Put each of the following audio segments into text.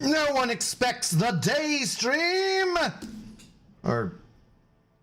No one expects the day stream! Or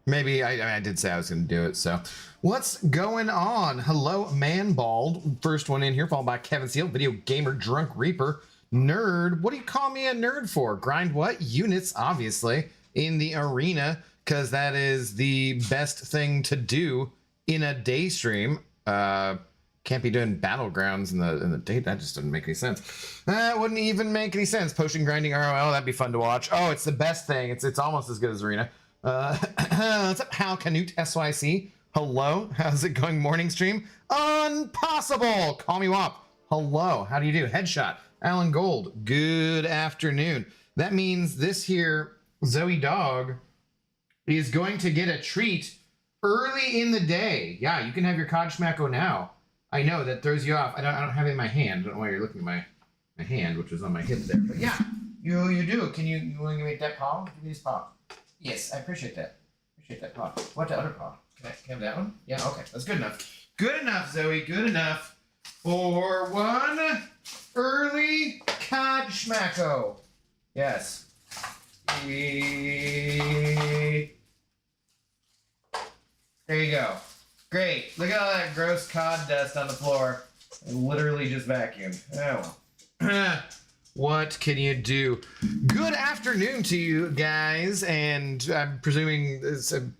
maybe I did say I was going to do it, so. What's going on? Hello, Manbald. First one in here, followed by Kevin Seal, Video Gamer Drunk Reaper. Nerd. What do you call me a nerd for? Grind what? Units, obviously, in the arena, because that is the best thing to do in a day stream. Can't be doing battlegrounds in the day. That just doesn't make any sense. That wouldn't even make any sense. Potion grinding ROL, that'd be fun to watch. Oh, it's the best thing. It's almost as good as arena. What's up, Hal Canute SYC? Hello, how's it going? Morning stream? Impossible. Call me Wop. Hello, how do you do? Headshot. Alan Gold. Good afternoon. That means this here Zoe Dog is going to get a treat early in the day. Yeah, you can have your Cod Schmacko now. I know that throws you off. I don't have it in my hand. I don't know why you're looking at my hand, which was on my hip there. But yeah, you do. Can you want to give me that paw? Give me this paw. Yes, I appreciate that. Appreciate that paw. What the other paw? Can I have that one? Yeah, okay. That's good enough. Good enough, Zoe. Good enough for one early Cod Schmacko. Yes. There you go. Great. Look at all that gross cod dust on the floor. I literally just vacuumed. Oh well. What can you do? Good afternoon to you guys, and I'm presuming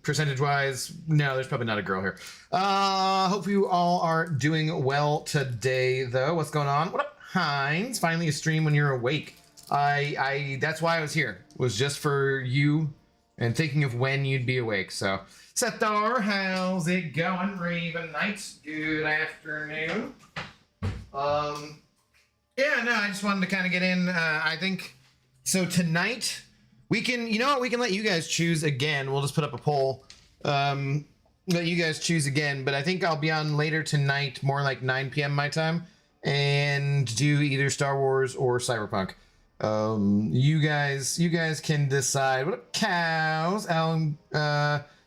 percentage-wise, no, there's probably not a girl here. Hope you all are doing well today, though. What's going on? What up, Heinz? Finally a stream when you're awake. That's why I was here. It was just for you and thinking of when you'd be awake, so. Sethar, how's it going? Raven Knights, good afternoon. Yeah, no, I just wanted to kind of get in. I think, so tonight, we can, you know what, we can let you guys choose again. We'll just put up a poll. Let you guys choose again, but I think I'll be on later tonight, more like 9 p.m. my time, and do either Star Wars or Cyberpunk. You guys can decide. What up, cows? Alan,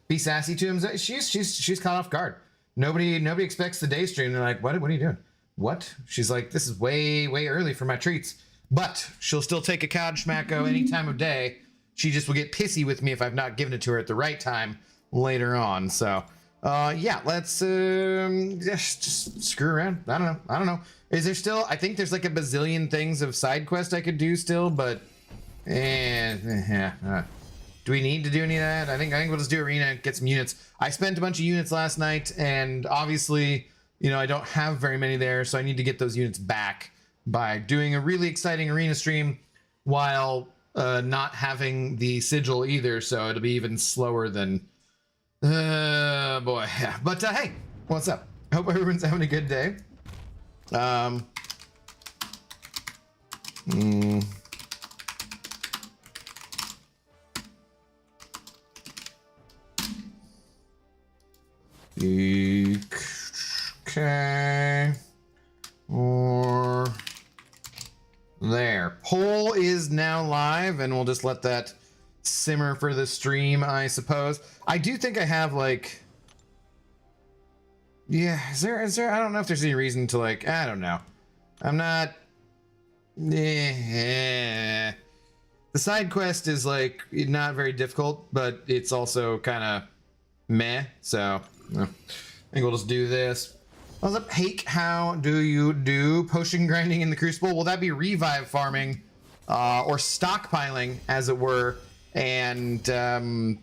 be sassy to him. She's caught off guard. Nobody expects the day stream. They're like, what are you doing? What? She's like, this is way early for my treats. But she'll still take a Cod Schmacko any time of day. She just will get pissy with me if I've not given it to her at the right time later on. So, yeah, let's just screw around. I don't know. Is there still? I think there's like a bazillion things of side quest I could do still, but do we need to do any of that? I think we'll just do arena and get some units. I spent a bunch of units last night, and obviously, you know, I don't have very many there, so I need to get those units back by doing a really exciting arena stream while not having the sigil either, so it'll be even slower than... boy, yeah. But hey, what's up? Hope everyone's having a good day. Okay, or there. Poll is now live, and we'll just let that simmer for the stream, I suppose. I do think I have like, yeah. Is there? I don't know if there's any reason to like. I don't know. I'm not. The side quest is like not very difficult, but it's also kind of meh. So. I think we'll just do this. What's up, Hake? How do you do? Potion grinding in the Crucible? Will that be revive farming or stockpiling, as it were? And yeah,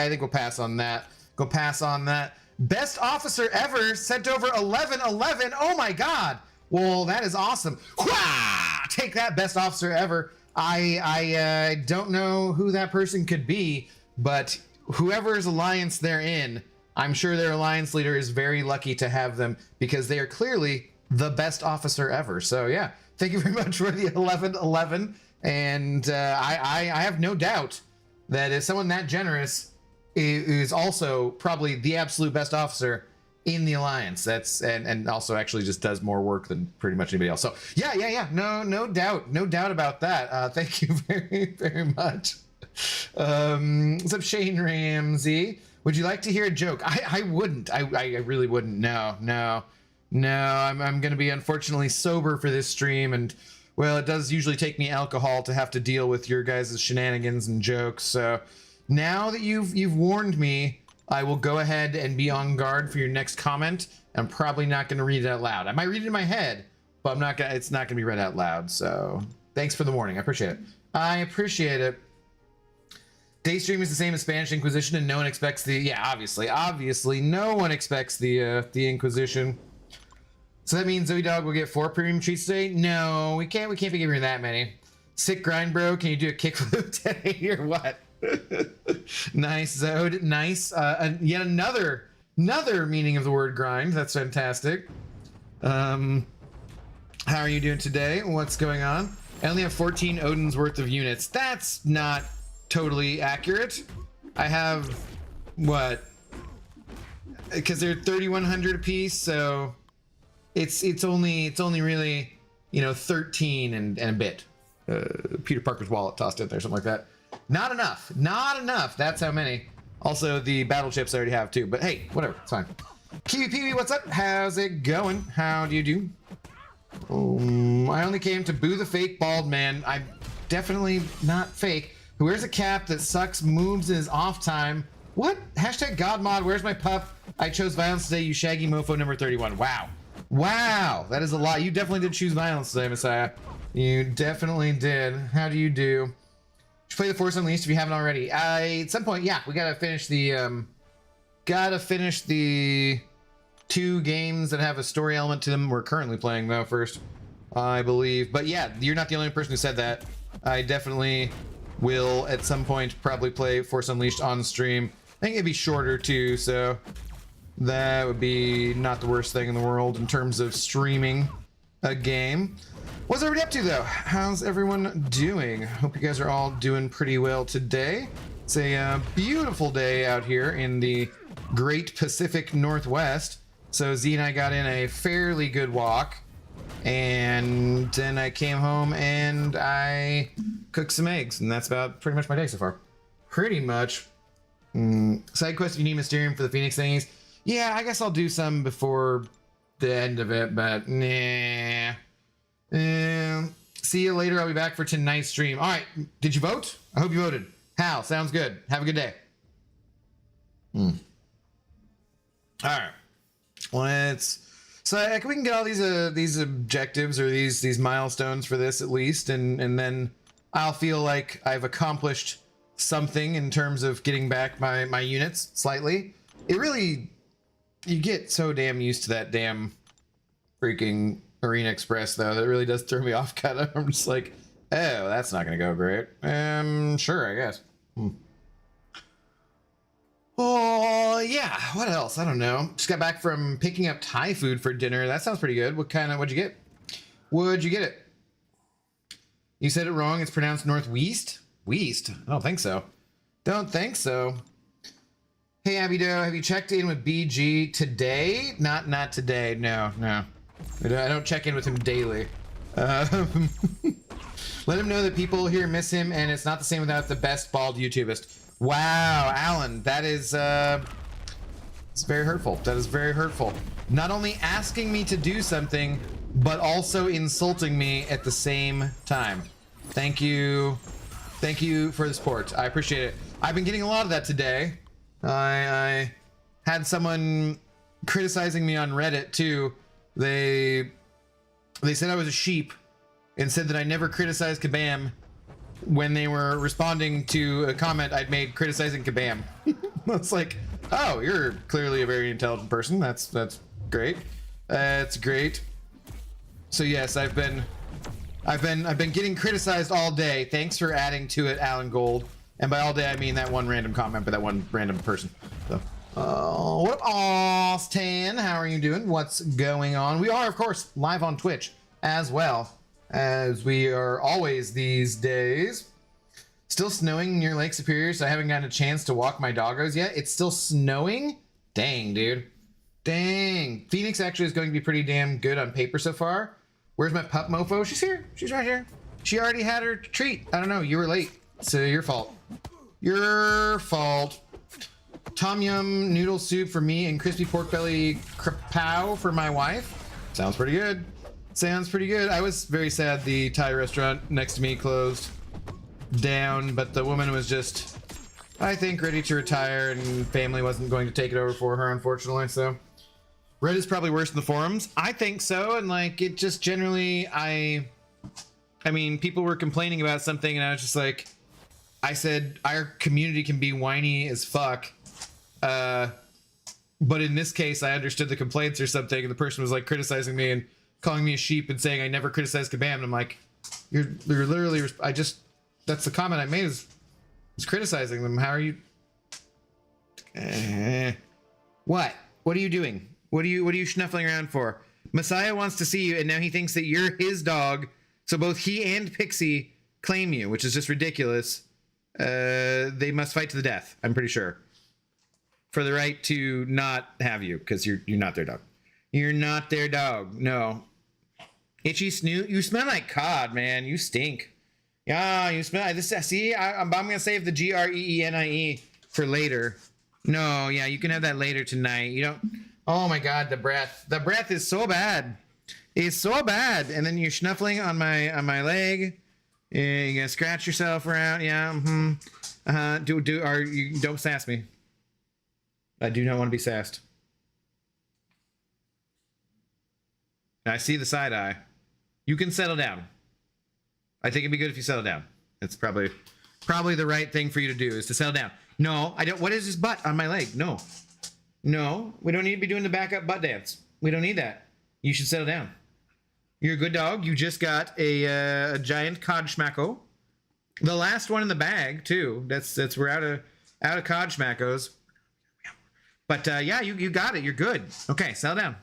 I think we'll pass on that. Go pass on that. Best officer ever sent over 1111. Oh my God! Well, that is awesome. Wah! Take that, best officer ever. I don't know who that person could be, but whoever's alliance they're in, I'm sure their alliance leader is very lucky to have them because they are clearly the best officer ever. So yeah, thank you very much for the 1111. And I have no doubt that if someone that generous is also probably the absolute best officer in the alliance. That's and also actually just does more work than pretty much anybody else. So yeah. No doubt about that. Thank you very much. What's up, Shane Ramsey? Would you like to hear a joke? I wouldn't. I really wouldn't. No. I'm gonna be unfortunately sober for this stream, and well, it does usually take me alcohol to have to deal with your guys' shenanigans and jokes. So now that you've warned me, I will go ahead and be on guard for your next comment. I'm probably not going to read it out loud. I might read it in my head, but I'm not gonna. It's not going to be read out loud. So thanks for the warning. I appreciate it. I appreciate it. Daystream is the same as Spanish Inquisition, and no one expects the. Yeah, obviously, no one expects the Inquisition. So that means Zoe Dog will get 4 premium treats today. No, we can't. We can't be giving her that many. Sick grind, bro. Can you do a kickflip today or what? Nice, Zode. Nice. Yet another meaning of the word grind. That's fantastic. How are you doing today? What's going on? I only have 14 Odin's worth of units. That's not totally accurate. I have what? Because they're 3,100 apiece, so it's only really 13 and a bit. Peter Parker's wallet tossed in there, something like that. Not enough. That's how many. Also, the battle chips I already have too. But hey, whatever, it's fine. Kiwi Peewee, what's up? How's it going? How do you do? I only came to boo the fake bald man. I'm definitely not fake. Who wears a cap that sucks moves in his off time. What? Hashtag Godmod, where's my pup? I chose violence today, you shaggy mofo number 31. Wow, that is a lot. You definitely did choose violence today, Messiah. You definitely did. How do you do? You should play the Force Unleashed if you haven't already. At some point, yeah, we gotta finish the 2 games that have a story element to them. We're currently playing though first, I believe. But yeah, you're not the only person who said that. I definitely will at some point probably play Force Unleashed on stream. I think it'd be shorter too, so that would be not the worst thing in the world in terms of streaming a game. What's everybody up to though? How's everyone doing? Hope you guys are all doing pretty well today. It's a beautiful day out here in the Great Pacific Northwest. So Z and I got in a fairly good walk, and then I came home and I cooked some eggs, and that's about pretty much my day so far. Pretty much. Side quest if you need Mysterium for the Phoenix thingies. Yeah, I guess I'll do some before the end of it, but nah. See you later. I'll be back for tonight's stream. All right. Did you vote? I hope you voted. Hal, sounds good. Have a good day. All right. So we can get all these objectives or these milestones for this at least, and then I'll feel like I've accomplished something in terms of getting back my units slightly. It really, you get so damn used to that damn freaking Arena Express though, that really does throw me off kind of. I'm just like, oh, that's not gonna go great. Sure, I guess. Oh yeah, what else? I don't know. Just got back from picking up Thai food for dinner. That sounds pretty good. What'd you get? What'd you get it? You said it wrong. It's pronounced Northwest? West? I don't think so. Don't think so. Hey Abido, have you checked in with BG today? Not today. No. I don't check in with him daily. Let him know that people here miss him, and it's not the same without the best bald YouTubist. Wow, Alan, that is it's very hurtful. That is very hurtful. Not only asking me to do something, but also insulting me at the same time. Thank you for the support. I appreciate it. I've been getting a lot of that today. I had someone criticizing me on Reddit too. They said I was a sheep and said that I never criticized Kabam when they were responding to a comment I'd made criticizing Kabam. It's like, oh, you're clearly a very intelligent person. That's great. That's great. So yes, I've been getting criticized all day. Thanks for adding to it, Alan Gold. And by all day I mean that one random comment by that one random person. So what up, Austin? How are you doing? What's going on? We are, of course, live on Twitch as well, as we are always these days. Still snowing near Lake Superior, so I haven't gotten a chance to walk my doggos yet. It's still snowing? Dang, dude. Dang. Phoenix actually is going to be pretty damn good on paper so far. Where's my pup mofo? She's here. She's right here. She already had her treat. I don't know. You were late. So your fault. Your fault. Tom yum noodle soup for me and crispy pork belly krapow for my wife. Sounds pretty good. Sounds pretty good. I was very sad the Thai restaurant next to me closed down, but the woman was just, I think, ready to retire, and family wasn't going to take it over for her, unfortunately. So Reddit is probably worse than the forums. I think so, and like it just generally, I mean, people were complaining about something, and I was just like, I said our community can be whiny as fuck, but in this case, I understood the complaints or something, and the person was like criticizing me and calling me a sheep and saying I never criticized Kabam, and I'm like, you're literally, that's the comment I made is criticizing them. How are you? What are you doing? What are you snuffling around for? Messiah wants to see you, and now he thinks that you're his dog, so both he and Pixie claim you, which is just ridiculous. They must fight to the death, I'm pretty sure, for the right to not have you, because you're not their dog. You're not their dog. No. Itchy Snoot, you smell like cod, man. You stink. Yeah, you smell this. See, I'm gonna save the GREENIE for later. No, yeah, you can have that later tonight. You don't. Oh my God, the breath. The breath is so bad. It's so bad. And then you're snuffling on my leg. You're gonna scratch yourself around. Yeah. Don't sass me. I do not want to be sassed. I see the side eye. You can settle down. I think it'd be good if you settle down. It's probably the right thing for you to do is to settle down. No, I don't. What is this butt on my leg? No, we don't need to be doing the backup butt dance. We don't need that. You should settle down. You're a good dog. You just got a giant cod schmacko. The last one in the bag too. That's we're out of cod schmackos. But yeah, you got it. You're good. Okay, settle down.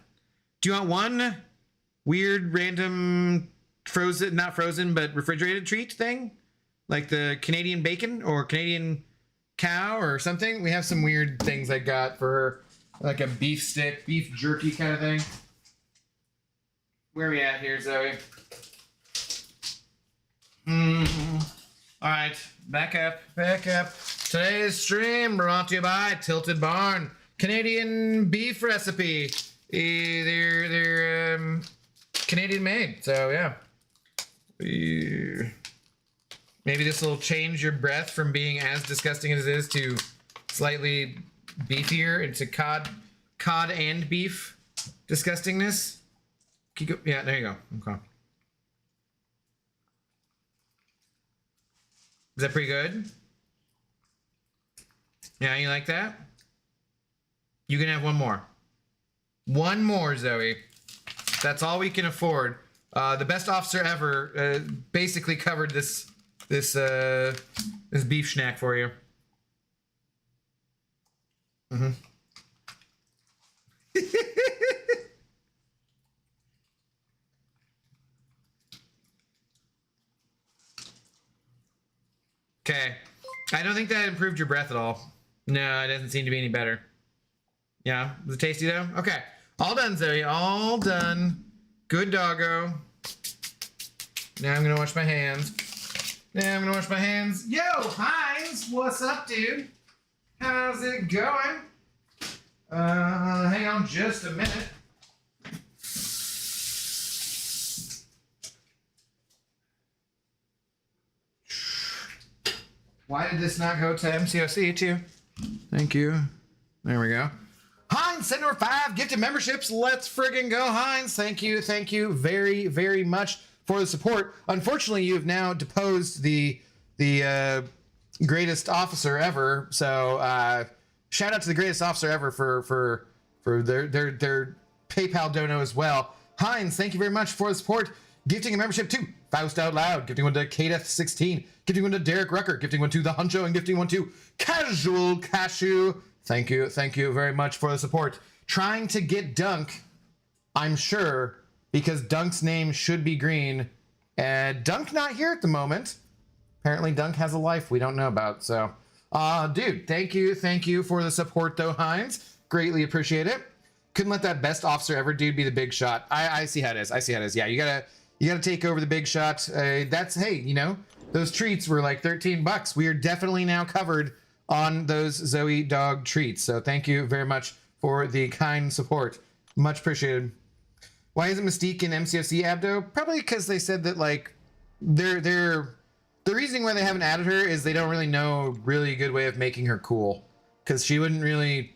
Do you want one weird random frozen, not frozen, but refrigerated treat thing? Like the Canadian bacon or Canadian cow or something? We have some weird things I got for her. Like a beef stick, beef jerky kind of thing. Where are we at here, Zoe? All right, back up. Today's stream brought to you by Tilted Barn. Canadian beef recipe. They're Canadian made, so yeah. Maybe this will change your breath from being as disgusting as it is to slightly beefier into cod and beef disgustingness. Yeah, there you go. Okay. Is that pretty good? Yeah, you like that? You can have one more. One more, Zoe. That's all we can afford. The best officer ever basically covered this beef snack for you. Mm-hmm. Okay. I don't think that improved your breath at all. No, it doesn't seem to be any better. Yeah, was it tasty though? Okay. All done, Zoe. All done. Good doggo. Now I'm gonna wash my hands. Yo, Heinz, what's up, dude? How's it going? Hang on just a minute. Why did this not go to MCOC too? Thank you. There we go. Heinz, send over 5 gifted memberships. Let's friggin' go, Heinz. Thank you very, very much for the support. Unfortunately, you have now deposed the greatest officer ever. So shout out to the greatest officer ever for their PayPal dono as well. Heinz, thank you very much for the support. Gifting a membership to Faust Out Loud, gifting one to Kadeth16, gifting one to Derek Rucker, gifting one to The Huncho, and gifting one to Casual Cashew. Thank you very much for the support. Trying to get Dunk, I'm sure, because Dunk's name should be green. Dunk not here at the moment. Apparently Dunk has a life we don't know about, so. Dude, thank you for the support though, Heinz. Greatly appreciate it. Couldn't let that best officer ever dude be the big shot. I see how it is. Yeah, you gotta take over the big shot. That's, hey, you know, those treats were like $13. We are definitely now covered on those Zoe dog treats. So thank you very much for the kind support. Much appreciated. Why isn't Mystique in MCOC, Abdo? Probably because they said that, like, the reasoning why they haven't added her is they don't really know a really good way of making her cool. Because she wouldn't really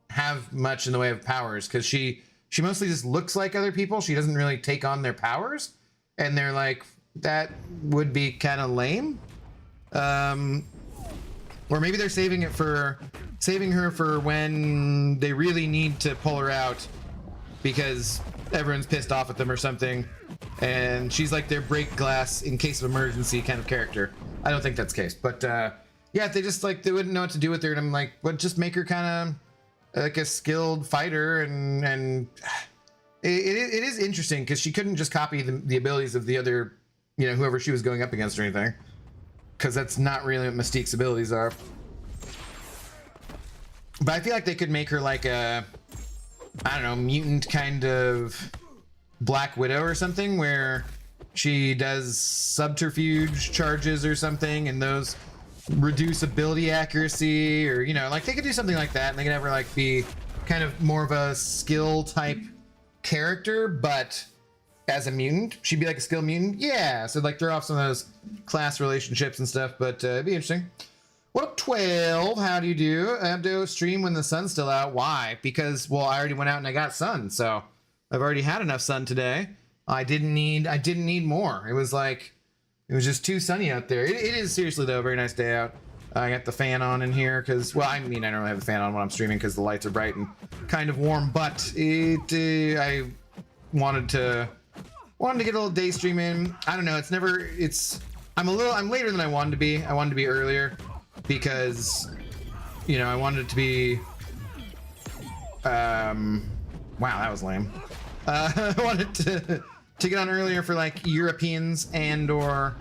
have much in the way of powers. Because she mostly just looks like other people. She doesn't really take on their powers. And they're like, that would be kind of lame. Or maybe they're saving her for when they really need to pull her out because everyone's pissed off at them or something, and she's like their break glass in case of emergency kind of character. I don't think that's the case, but yeah, they just like they wouldn't know what to do with her, and I'm like, well, just make her kind of like a skilled fighter, and it is interesting because she couldn't just copy the abilities of the other, you know, whoever she was going up against or anything, because that's not really what Mystique's abilities are. But I feel like they could make her like a, I don't know, mutant kind of Black Widow or something, where she does subterfuge charges or something, and those reduce ability accuracy, or, you know, like they could do something like that, and they could have her like be kind of more of a skill type character, but as a mutant. She'd be like a skill mutant. Yeah, so like throw off some of those class relationships and stuff, but it'd be interesting. What up, 12? How do you do? Abdo, stream when the sun's still out. Why? Because, well, I already went out and I got sun, so I've already had enough sun today. I didn't need more. It was just too sunny out there. It is seriously though a very nice day out. I got the fan on in here because, well, I mean, I don't really have the fan on when I'm streaming because the lights are bright and kind of warm, but I wanted to get a little day stream in. I don't know. I'm later than I wanted to be. I wanted to be earlier because, you know, I wanted it to be, wow, that was lame. I wanted to get on earlier for like Europeans and or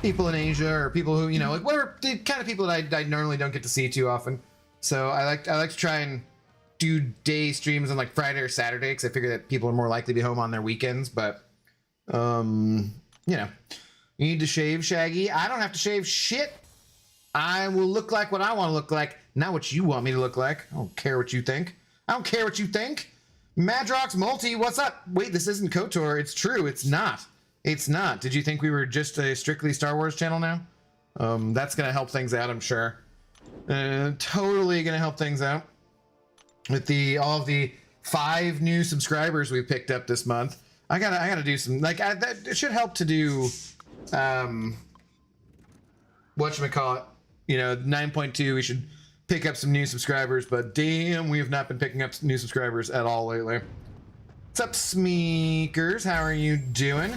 people in Asia or people who, you know, like whatever the kind of people that I normally don't get to see too often. So I like to try and do day streams on like Friday or Saturday because I figure that people are more likely to be home on their weekends. But you know, you need to shave, Shaggy. I don't have to shave shit. I will look like what I want to look like, not what you want me to look like. I don't care what you think. I don't care what you think. Madrox Multi, what's up? Wait, this isn't KOTOR. It's true. It's not. It's not. Did you think we were just a strictly Star Wars channel now? That's going to help things out, I'm sure. Totally going to help things out. With all of the 5 new subscribers we picked up this month. I gotta do some, like, it should help to do, whatchamacallit, you know, 9.2, we should pick up some new subscribers, but damn, we have not been picking up new subscribers at all lately. What's up, Smeekers? How are you doing?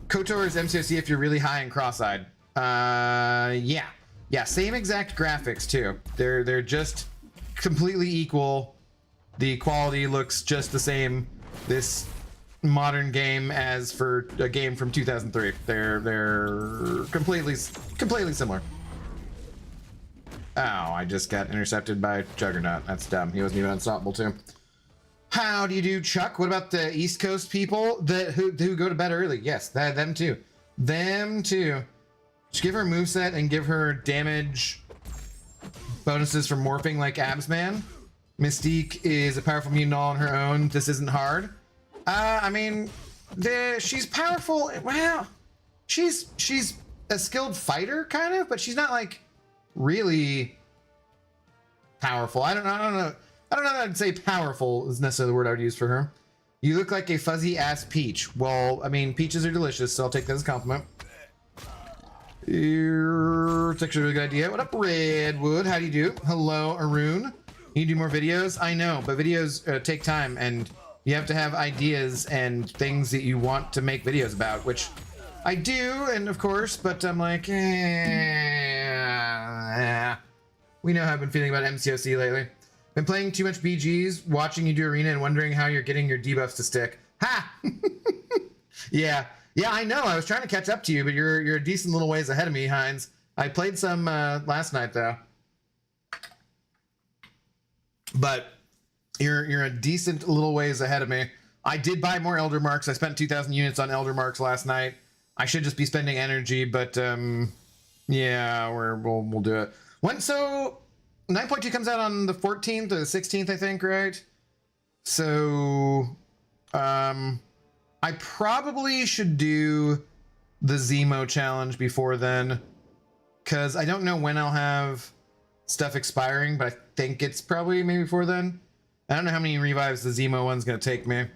KOTOR is MCOC if you're really high and cross-eyed. Yeah, same exact graphics too. They're just completely equal. The quality looks just the same. This modern game as for a game from 2003. They're completely similar. Oh, I just got intercepted by Juggernaut. That's dumb. He wasn't even unstoppable too. How do you do, Chuck? What about the East Coast people who go to bed early? Yes, them too. Them too. Just give her a moveset and give her damage bonuses for morphing like Absman. Mystique is a powerful mutant all on her own. This isn't hard. I mean, she's powerful. Well, she's a skilled fighter, kind of, but she's not like really powerful. I don't know that I'd say powerful is necessarily the word I would use for her. You look like a fuzzy ass peach. Well, I mean, peaches are delicious, so I'll take that as a compliment. It's actually a really good idea. What up, Redwood? How do you do? Hello, Arun. You do more videos? I know, but videos take time, and you have to have ideas and things that you want to make videos about, which I do, and of course, but I'm like, we know how I've been feeling about MCOC lately. Been playing too much BGs, watching you do arena, and wondering how you're getting your debuffs to stick. Ha! Yeah, I know. I was trying to catch up to you, but you're a decent little ways ahead of me, Hines. I played some last night though, but you're a decent little ways ahead of me. I did buy more Elder Marks. I spent 2,000 units on Elder Marks last night. I should just be spending energy, but yeah, we'll do it. So 9.2 comes out on the 14th or the 16th, I think, right? So I probably should do the Zemo challenge before then, because I don't know when I'll have stuff expiring, but I think it's probably maybe before then. I don't know how many revives the Zemo one's going to take me.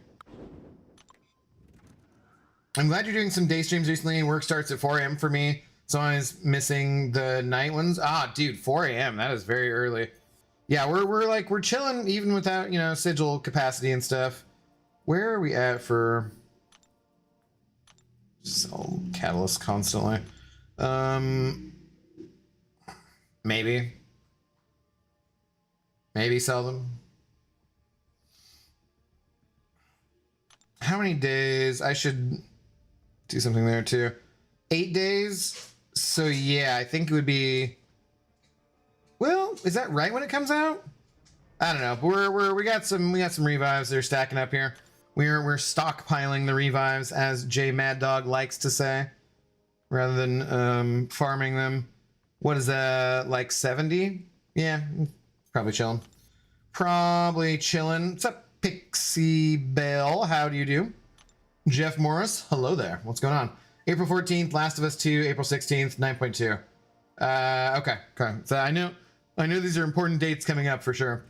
I'm glad you're doing some day streams recently. Work starts at 4 a.m. for me, so I was missing the night ones. Ah, dude, 4 a.m. That is very early. Yeah, we're chilling even without, you know, sigil capacity and stuff. Where are we at for sell catalyst constantly? Maybe sell them. How many days? I should do something there too. 8 days. So yeah, I think it would be. Well, is that right when it comes out? I don't know. We got some revives that are stacking up here. We're stockpiling the revives, as J Mad Dog likes to say, rather than farming them. What is that, like 70? Yeah, probably chilling. What's up, Pixie Bell? How do you do? Jeff Morris, hello there. What's going on? April 14th, Last of Us 2. April 16th, 9.2. Okay. So I know these are important dates coming up for sure.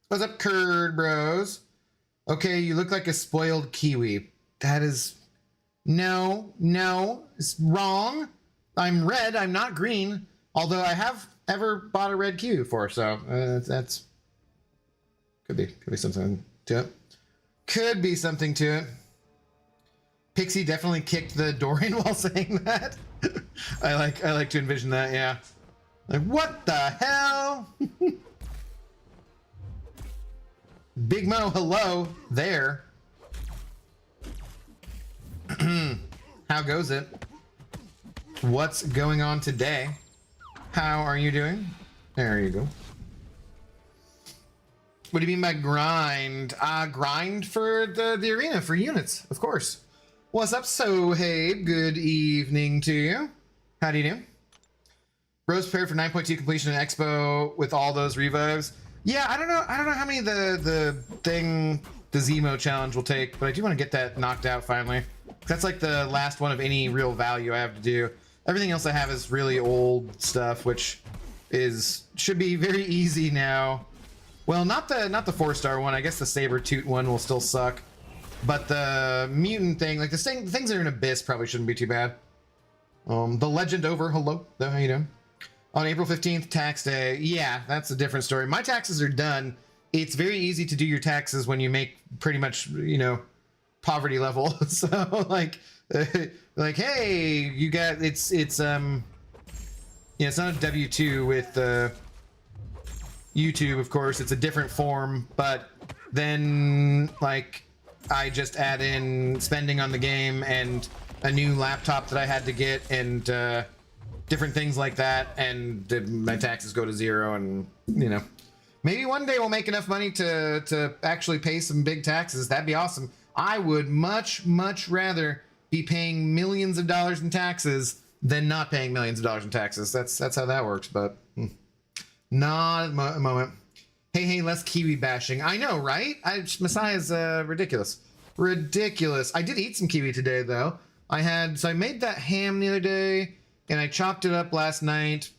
What's up, Curd Bros? Okay, you look like a spoiled kiwi. That is... No, it's wrong. I'm red, I'm not green. Although I have ever bought a red kiwi before, so that's... Could be something to it. Could be something to it. Pixie definitely kicked the door in while saying that. I like to envision that, yeah. Like, what the hell? Big Mo, hello there. How goes it? What's going on today? How are you doing? There you go. What do you mean by grind? Grind for the arena, for units, of course. What's up, Sohaib? Good evening to you. How do you do? Rose prepared for 9.2 completion in Expo with all those revives. Yeah, I don't know how many the Zemo challenge will take, but I do want to get that knocked out finally. That's like the last one of any real value I have to do. Everything else I have is really old stuff, which should be very easy now. Well, not the 4-star one. I guess the Sabertooth one will still suck. But the mutant thing, like the things that are in Abyss probably shouldn't be too bad. The Legend over, hello. How you doing? On April 15th, tax day. Yeah, that's a different story. My taxes are done. It's very easy to do your taxes when you make pretty much, you know, poverty level. So like, hey, you got, it's yeah, it's not a W-2 with YouTube, of course. It's a different form, but then like I just add in spending on the game and a new laptop that I had to get and different things like that, and my taxes go to 0. And you know, maybe one day we'll make enough money to actually pay some big taxes. That'd be awesome. I would much rather be paying millions of dollars in taxes than not paying millions of dollars in taxes. That's how that works, but not at the moment. Hey, less kiwi bashing. I know, right? Messiah's ridiculous. I did eat some kiwi today, though. I made that ham the other day, and I chopped it up last night,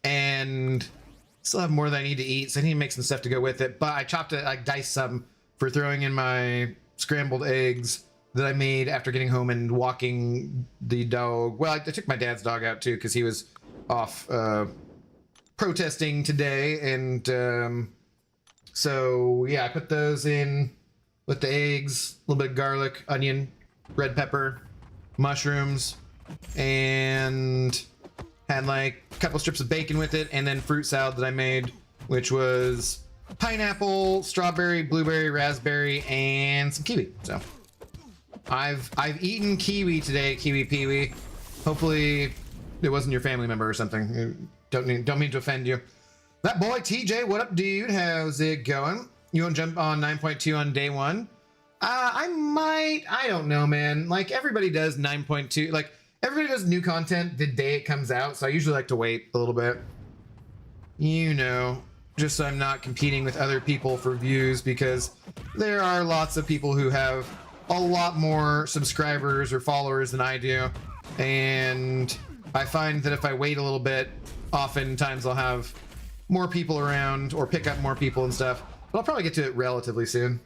and still have more than I need to eat, so I need to make some stuff to go with it. But I chopped it, I diced some for throwing in my scrambled eggs that I made after getting home and walking the dog. Well, I took my dad's dog out too because he was off protesting today, and so yeah, I put those in with the eggs, a little bit of garlic, onion, red pepper, mushrooms, and had like a couple strips of bacon with it, and then fruit salad that I made, which was pineapple, strawberry, blueberry, raspberry, and some kiwi. So I've eaten kiwi today, Kiwi Peewee. Hopefully it wasn't your family member or something. Don't mean to offend you. That boy TJ, what up, dude? How's it going? You want to jump on 9.2 on day one? I don't know, man. Like everybody does 9.2. Like everybody does new content the day it comes out, so I usually like to wait a little bit. You know, just so I'm not competing with other people for views, because there are lots of people who have a lot more subscribers or followers than I do, and I find that if I wait a little bit, oftentimes I'll have more people around or pick up more people and stuff. But I'll probably get to it relatively soon.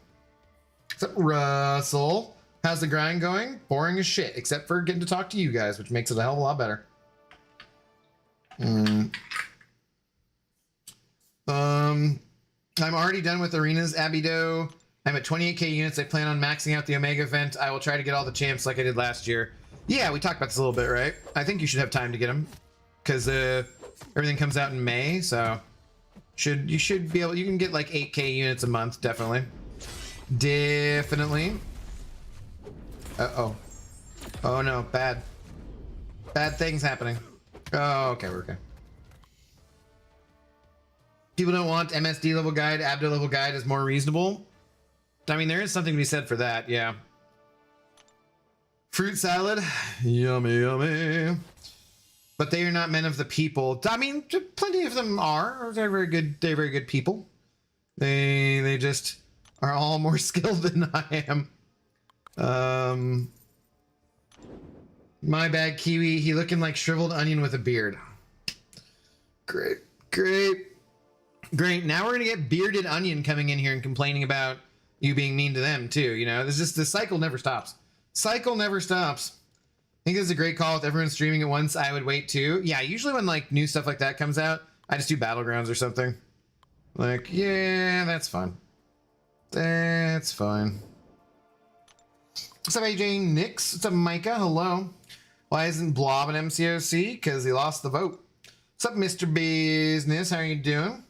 What's up, Russell? How's the grind going? Boring as shit, except for getting to talk to you guys, which makes it a hell of a lot better. I'm already done with arenas, Abido. I'm at 28k units. I plan on maxing out the Omega event. I will try to get all the champs like I did last year. Yeah, we talked about this a little bit, right? I think you should have time to get them because everything comes out in May, so you should be able. You can get like 8k units a month, definitely. Definitely. Uh-oh. Oh no, bad things happening. Oh, okay, we're okay. People don't want MSD level guide. Abdo level guide is more reasonable. I mean, there is something to be said for that, yeah. Fruit salad, yummy, yummy. But they are not men of the people. I mean, plenty of them are. They're very good. They're very good people. They just are all more skilled than I am. My bad, Kiwi. He looking like shriveled onion with a beard. Great, great, great. Now we're gonna get bearded onion coming in here and complaining about you being mean to them too. You know, the cycle never stops. Cycle never stops. I think this is a great call with everyone streaming at once. I would wait too. Yeah, usually when like new stuff like that comes out, I just do Battlegrounds or something. Like, yeah, that's fine. That's fine. What's up, AJ Nix? What's up, Micah? Hello. Why isn't Blob an MCOC? Because he lost the vote. What's up, Mr. Business? How are you doing?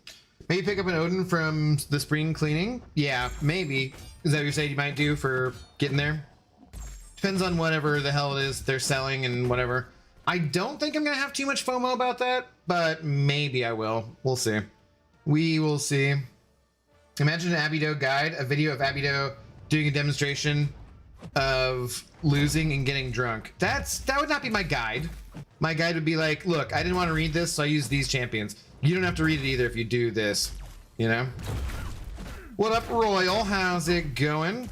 Maybe pick up an Odin from the spring cleaning? Yeah, maybe. Is that what you said you might do for getting there? Depends on whatever the hell it is they're selling and whatever. I don't think I'm going to have too much FOMO about that, but maybe I will. We'll see. We will see. Imagine an Abido guide, a video of Abido doing a demonstration of losing and getting drunk. That would not be my guide. My guide would be like, look, I didn't want to read this, so I used these champions. You don't have to read it either if you do this, you know? What up, Royal? How's it going?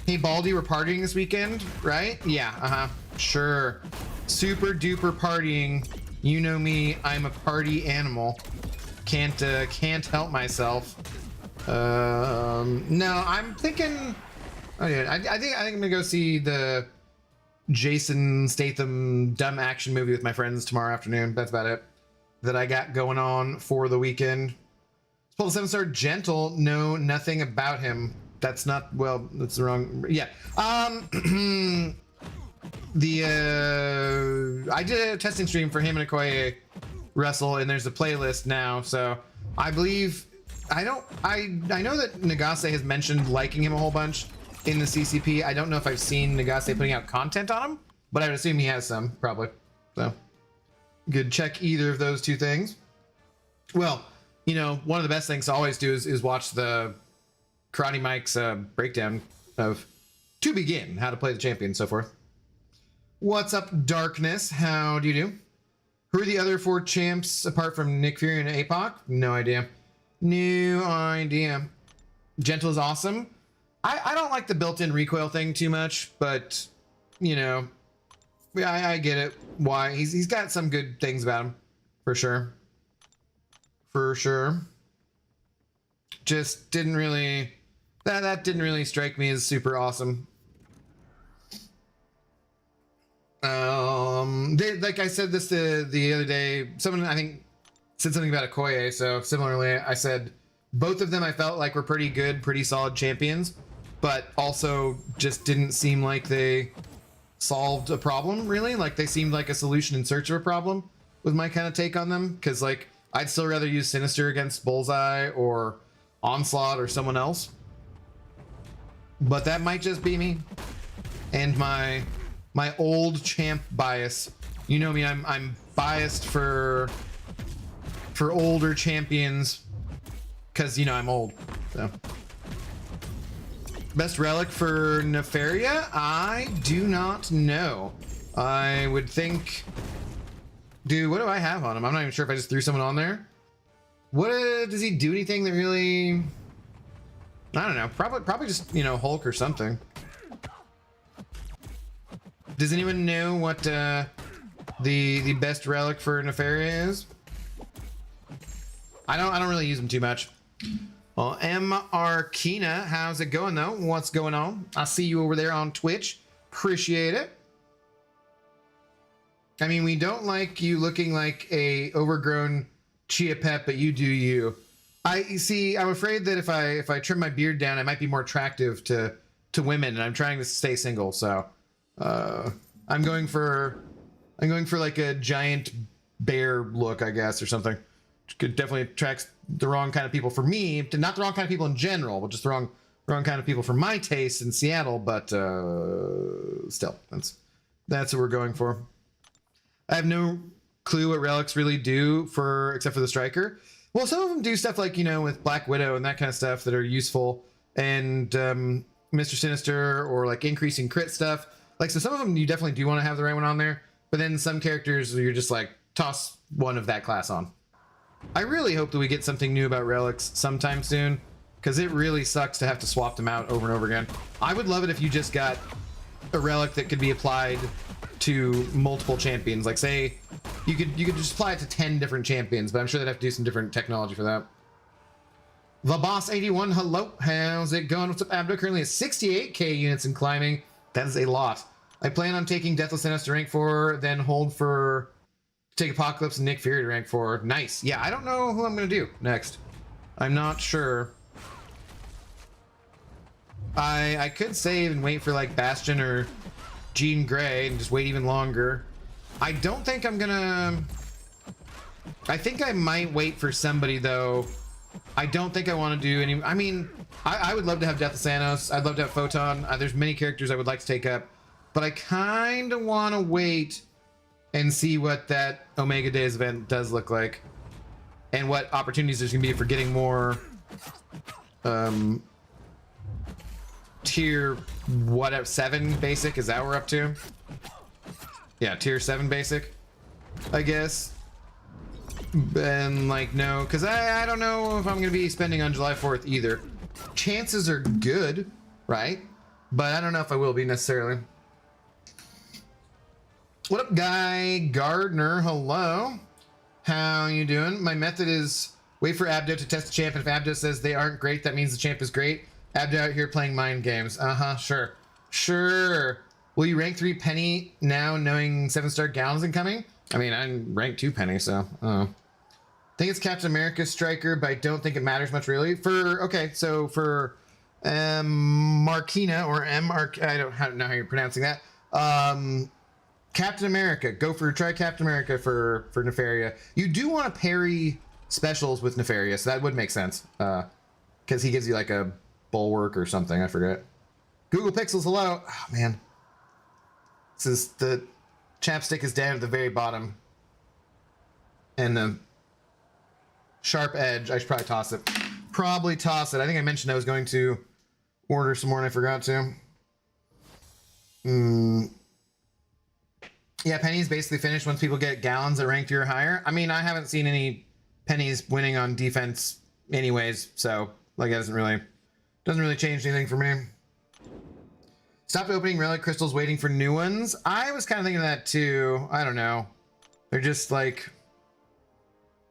Hey, Baldy, we're partying this weekend, right? Yeah, sure. Super duper partying. You know me, I'm a party animal. Can't help myself. No, I'm thinking. Oh yeah, I think I'm gonna go see the Jason Statham dumb action movie with my friends tomorrow afternoon. That's about it that I got going on for the weekend. Pull the 7-star Gentle. Know nothing about him. That's not, well, that's the wrong. Yeah. I did a testing stream for him and Okoye Russell, and there's a playlist now. So I believe I know that Nagase has mentioned liking him a whole bunch in the CCP. I don't know if I've seen Nagase putting out content on him, but I would assume he has some, probably. So good, check either of those two things. Well, you know, one of the best things to always do is watch the Karate Mike's breakdown of To Begin, how to play the champion, and so forth. What's up, Darkness? How do you do? Who are the other 4 champs apart from Nick Fury and APOC? No idea. No idea. Gentle is awesome. I don't like the built-in recoil thing too much, but you know, I get it. Why he's got some good things about him, for sure. For sure. Just didn't really that didn't really strike me as super awesome. Like I said this the other day, someone I think said something about Okoye, so similarly I said both of them I felt like were pretty good, pretty solid champions, but also just didn't seem like they solved a problem, really. Like they seemed like a solution in search of a problem, was my kind of take on them. Because like I'd still rather use Sinister against Bullseye or Onslaught or someone else, but that might just be me and my old champ bias. You know me, I'm biased for older champions because, you know, I'm old. So best relic for Nefaria? I do not know. I would think, dude, what do I have on him? I'm not even sure if I just threw someone on there. What does he do? Anything that really, I don't know, probably just, you know, Hulk or something. Does anyone know what the best relic for Nefaria is? I don't really use them too much. Well, MR Kina, how's it going though? What's going on? I see you over there on Twitch. Appreciate it. I mean, we don't like you looking like a overgrown chia pet, but you do you. You see, I'm afraid that if I trim my beard down, I might be more attractive to women, and I'm trying to stay single, so I'm going for like a giant bear look, I guess, or something. Which could definitely attract the wrong kind of people for me, not the wrong kind of people in general, but just the wrong kind of people for my taste in Seattle, but still, that's what we're going for. I have no clue what relics really do except for the striker. Well, some of them do stuff like, you know, with Black Widow and that kind of stuff that are useful, and Mr. Sinister, or like increasing crit stuff. Like, so some of them you definitely do want to have the right one on there, but then some characters you're just like, toss one of that class on. I really hope that we get something new about relics sometime soon, because it really sucks to have to swap them out over and over again. I would love it if you just got a relic that could be applied to multiple champions. Like, say you could just apply it to 10 different champions, but I'm sure they'd have to do some different technology for that. The Boss 81, hello, how's it going? What's up, Abdo? Currently at 68k units and climbing. That is a lot. I plan on taking Deathless Thanos to rank 4, then hold for take Apocalypse and Nick Fury to rank 4. Nice. Yeah, I don't know who I'm gonna do next. I'm not sure. I could save and wait for like Bastion or Jean Grey and just wait even longer. I don't think I'm gonna... I think I might wait for somebody though. I don't think I want to do any... I mean, I would love to have Death of Thanos. I'd love to have Photon. There's many characters I would like to take up, but I kind of want to wait and see what that Omega Days event does look like, and what opportunities there's gonna be for getting more tier 7 basic. Is that what we're up to? Yeah, tier 7 basic, I guess. And like, no, because I don't know if I'm gonna be spending on July 4th either. Chances are good, right? But I don't know if I will be necessarily. What up, Guy Gardner? Hello. How you doing? My method is wait for Abdo to test the champ, and if Abdo says they aren't great, that means the champ is great. Abdo out here playing mind games. Sure. Sure. Will you rank 3 Penny now, knowing 7-star Gallons incoming? I mean, I'm ranked 2 Penny, so I think it's Captain America Striker, but I don't think it matters much really. Okay, so for Markina, or I don't know how you're pronouncing that. Captain America, try Captain America for Nefaria. You do want to parry specials with Nefaria, so that would make sense. Because he gives you like a bulwark or something, I forget. Google Pixels, hello. Oh man. This is the chapstick is down at the very bottom. And the sharp edge, I should probably toss it. Probably toss it. I think I mentioned I was going to order some more and I forgot to. Yeah, Penny's basically finished once people get Gallons at rank 3 or higher. I mean, I haven't seen any Pennies winning on defense anyways, so like it doesn't really change anything for me. Stopped opening relic crystals, waiting for new ones. I was kind of thinking of that too. I don't know. They're just like,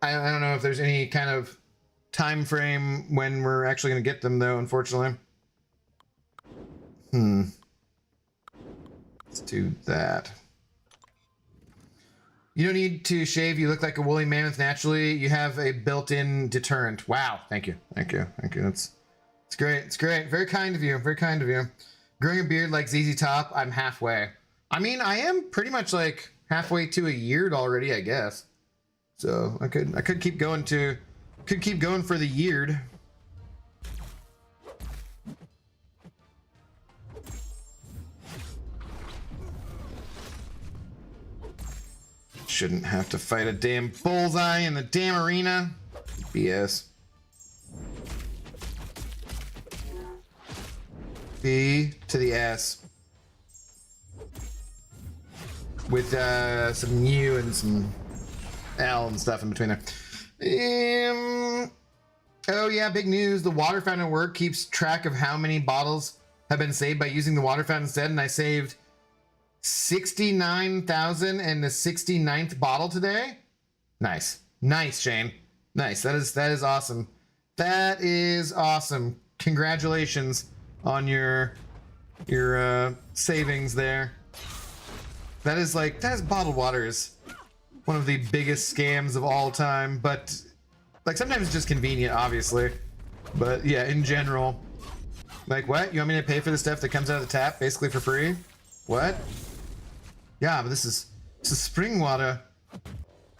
I don't know if there's any kind of time frame when we're actually going to get them though, unfortunately. Let's do that. You don't need to shave. You look like a woolly mammoth naturally. You have a built-in deterrent. Wow. Thank you. Thank you. Thank you. It's great. It's great. Very kind of you. Very kind of you. Growing a beard like ZZ Top, I'm halfway. I mean, I am pretty much like halfway to a year already, I guess. So I could keep going for the yeared. Shouldn't have to fight a damn bullseye in the damn arena. BS. B to the S. With some U and some L and stuff in between there. Oh yeah, big news. The water fountain work keeps track of how many bottles have been saved by using the water fountain instead, and I saved 69,000 and the 69th bottle today. Nice. Nice, Shane. Nice. That is awesome. That is awesome. Congratulations on your savings there. That is bottled water is one of the biggest scams of all time, but like sometimes it's just convenient, obviously. But yeah, in general. Like, what? You want me to pay for the stuff that comes out of the tap basically for free? What? Yeah, but this is spring water.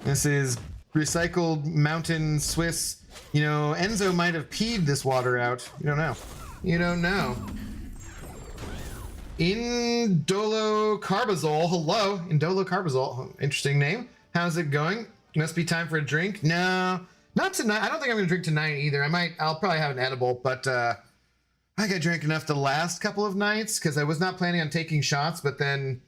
This is recycled mountain Swiss. You know, Enzo might have peed this water out. You don't know. You don't know. Indolocarbazole. Hello, Indolocarbazole. Interesting name. How's it going? Must be time for a drink. No, not tonight. I don't think I'm gonna drink tonight either. I'll probably have an edible, but I think I drank enough the last couple of nights because I was not planning on taking shots, but then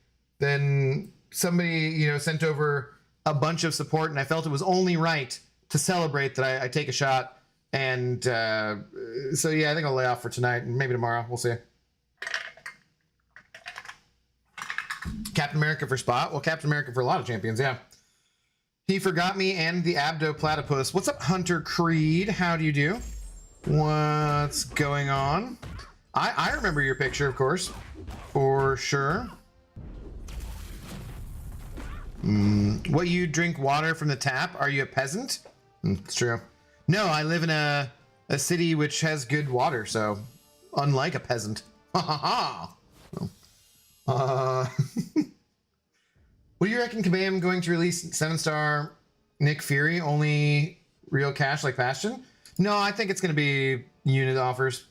somebody, you know, sent over a bunch of support, and I felt it was only right to celebrate that I take a shot. And so yeah, I think I'll lay off for tonight and maybe tomorrow. We'll see. Captain America for Spot. Well, Captain America for a lot of champions, yeah. He forgot me and the Abdo Platypus. What's up, Hunter Creed? How do you do? What's going on? I remember your picture, of course. For sure. What, you drink water from the tap? Are you a peasant? It's true. No, I live in a city which has good water, so unlike a peasant. Ha ha ha. What do you reckon Kabam going to release 7-star Nick Fury? Only real cash like Bastion? No, I think it's going to be unit offers.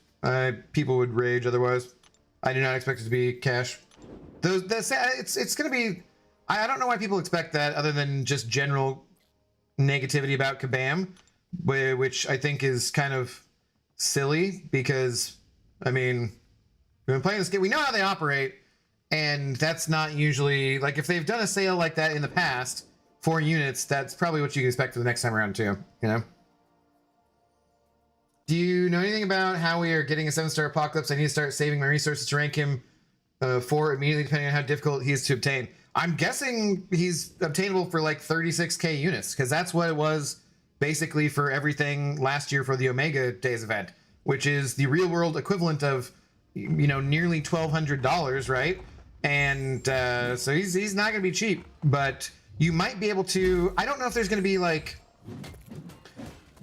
People would rage otherwise. I do not expect it to be cash. It's going to be... I don't know why people expect that other than just general negativity about Kabam, which I think is kind of silly because, I mean, we've been playing this game. We know how they operate, and that's not usually... Like, if they've done a sale like that in the past for units, that's probably what you can expect for the next time around too, you know? Do you know anything about how we are getting a 7-star Apocalypse? I need to start saving my resources to rank him 4 immediately, depending on how difficult he is to obtain. I'm guessing he's obtainable for like 36k units, because that's what it was basically for everything last year for the Omega Days event, which is the real world equivalent of, you know, nearly $1,200, right? And so he's not going to be cheap, but you might be able to... I don't know if there's going to be like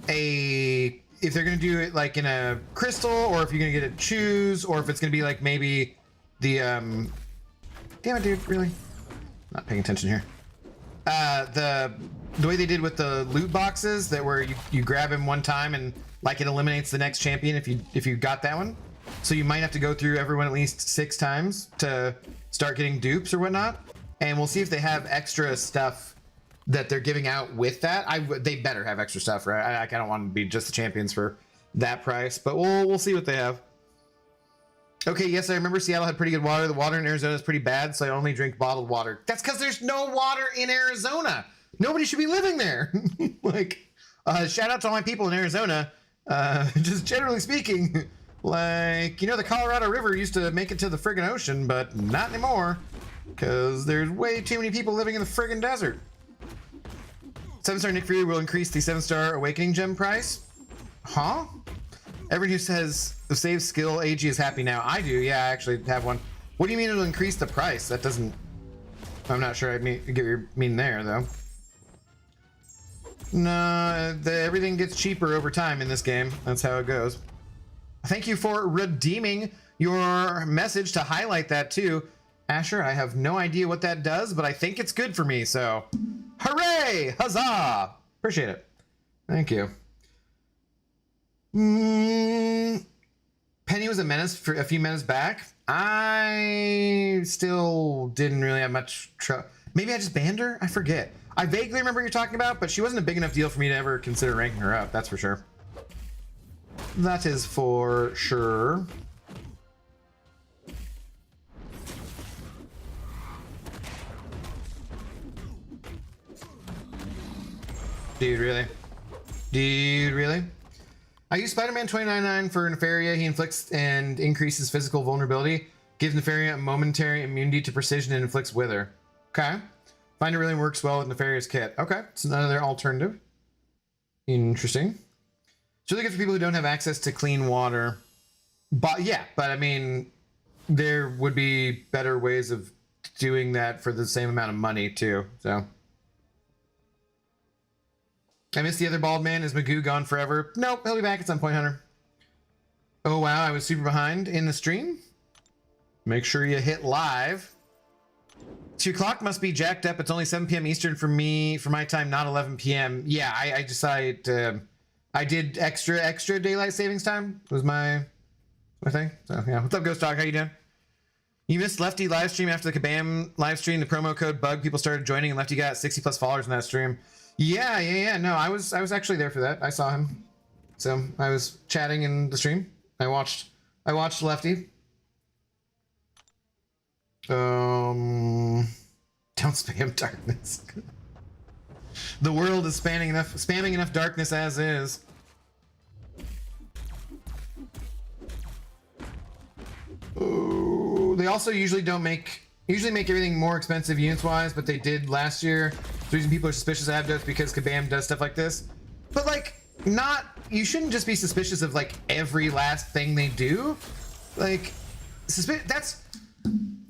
if they're going to do it like in a crystal, or if you're going to get a choose, or if it's going to be like maybe the damn it, dude, really not paying attention here. The way they did with the loot boxes, that where you grab him one time and like it eliminates the next champion if you got that one. So you might have to go through everyone at least 6 times to start getting dupes or whatnot. And we'll see if they have extra stuff that they're giving out with that. They better have extra stuff, right? I don't want to be just the champions for that price, but we'll see what they have. Okay, yes, I remember Seattle had pretty good water. The water in Arizona is pretty bad, so I only drink bottled water. That's because there's no water in Arizona. Nobody should be living there. Like, shout out to all my people in Arizona. Just generally speaking, like, you know, the Colorado River used to make it to the friggin' ocean, but not anymore, because there's way too many people living in the friggin' desert. 7-star Nick Fury will increase the 7-star Awakening Gem price. Huh? Everyone who says the save skill AG is happy now. I do, yeah, I actually have one. What do you mean it'll increase the price? That doesn't... I'm not sure I get what you mean there, though. No, everything gets cheaper over time in this game. That's how it goes. Thank you for redeeming your message to highlight that, too. Asher, I have no idea what that does, but I think it's good for me, so... Hooray! Huzzah! Appreciate it. Thank you. Penny was a menace for a few minutes back. I still didn't really have much trouble. Maybe I just banned her? I forget. I vaguely remember what you're talking about, but she wasn't a big enough deal for me to ever consider ranking her up. That's for sure. That is for sure. Dude, really? Dude, really? I use Spider-Man 2099 for Nefaria. He inflicts and increases physical vulnerability. Gives Nefaria a momentary immunity to precision and inflicts wither. Okay. Find it really works well with Nefarious Kit. Okay, it's another alternative. Interesting. It's really good for people who don't have access to clean water. But yeah, but I mean, there would be better ways of doing that for the same amount of money too, so. I missed the other bald man. Is Magoo gone forever? Nope, he'll be back at some point, Hunter. Oh wow, I was super behind in the stream. Make sure you hit live. So your clock must be jacked up. It's only 7 p.m. Eastern for me, for my time, not 11 p.m. Yeah, I decided I did extra daylight savings time was my thing. So yeah, what's up, Ghost Dog? How you doing? You missed Lefty live stream after the Kabam live stream. The promo code bug. People started joining, and Lefty got 60 plus followers in that stream. Yeah. No, I was actually there for that. I saw him. So I was chatting in the stream. I watched Lefty. Don't spam darkness. The world is spamming enough darkness as is. Ooh, they also usually make everything more expensive units wise, but they did last year. The reason people are suspicious of Abdo is because Kabam does stuff like this. But like, you shouldn't just be suspicious of like every last thing they do. Like, that's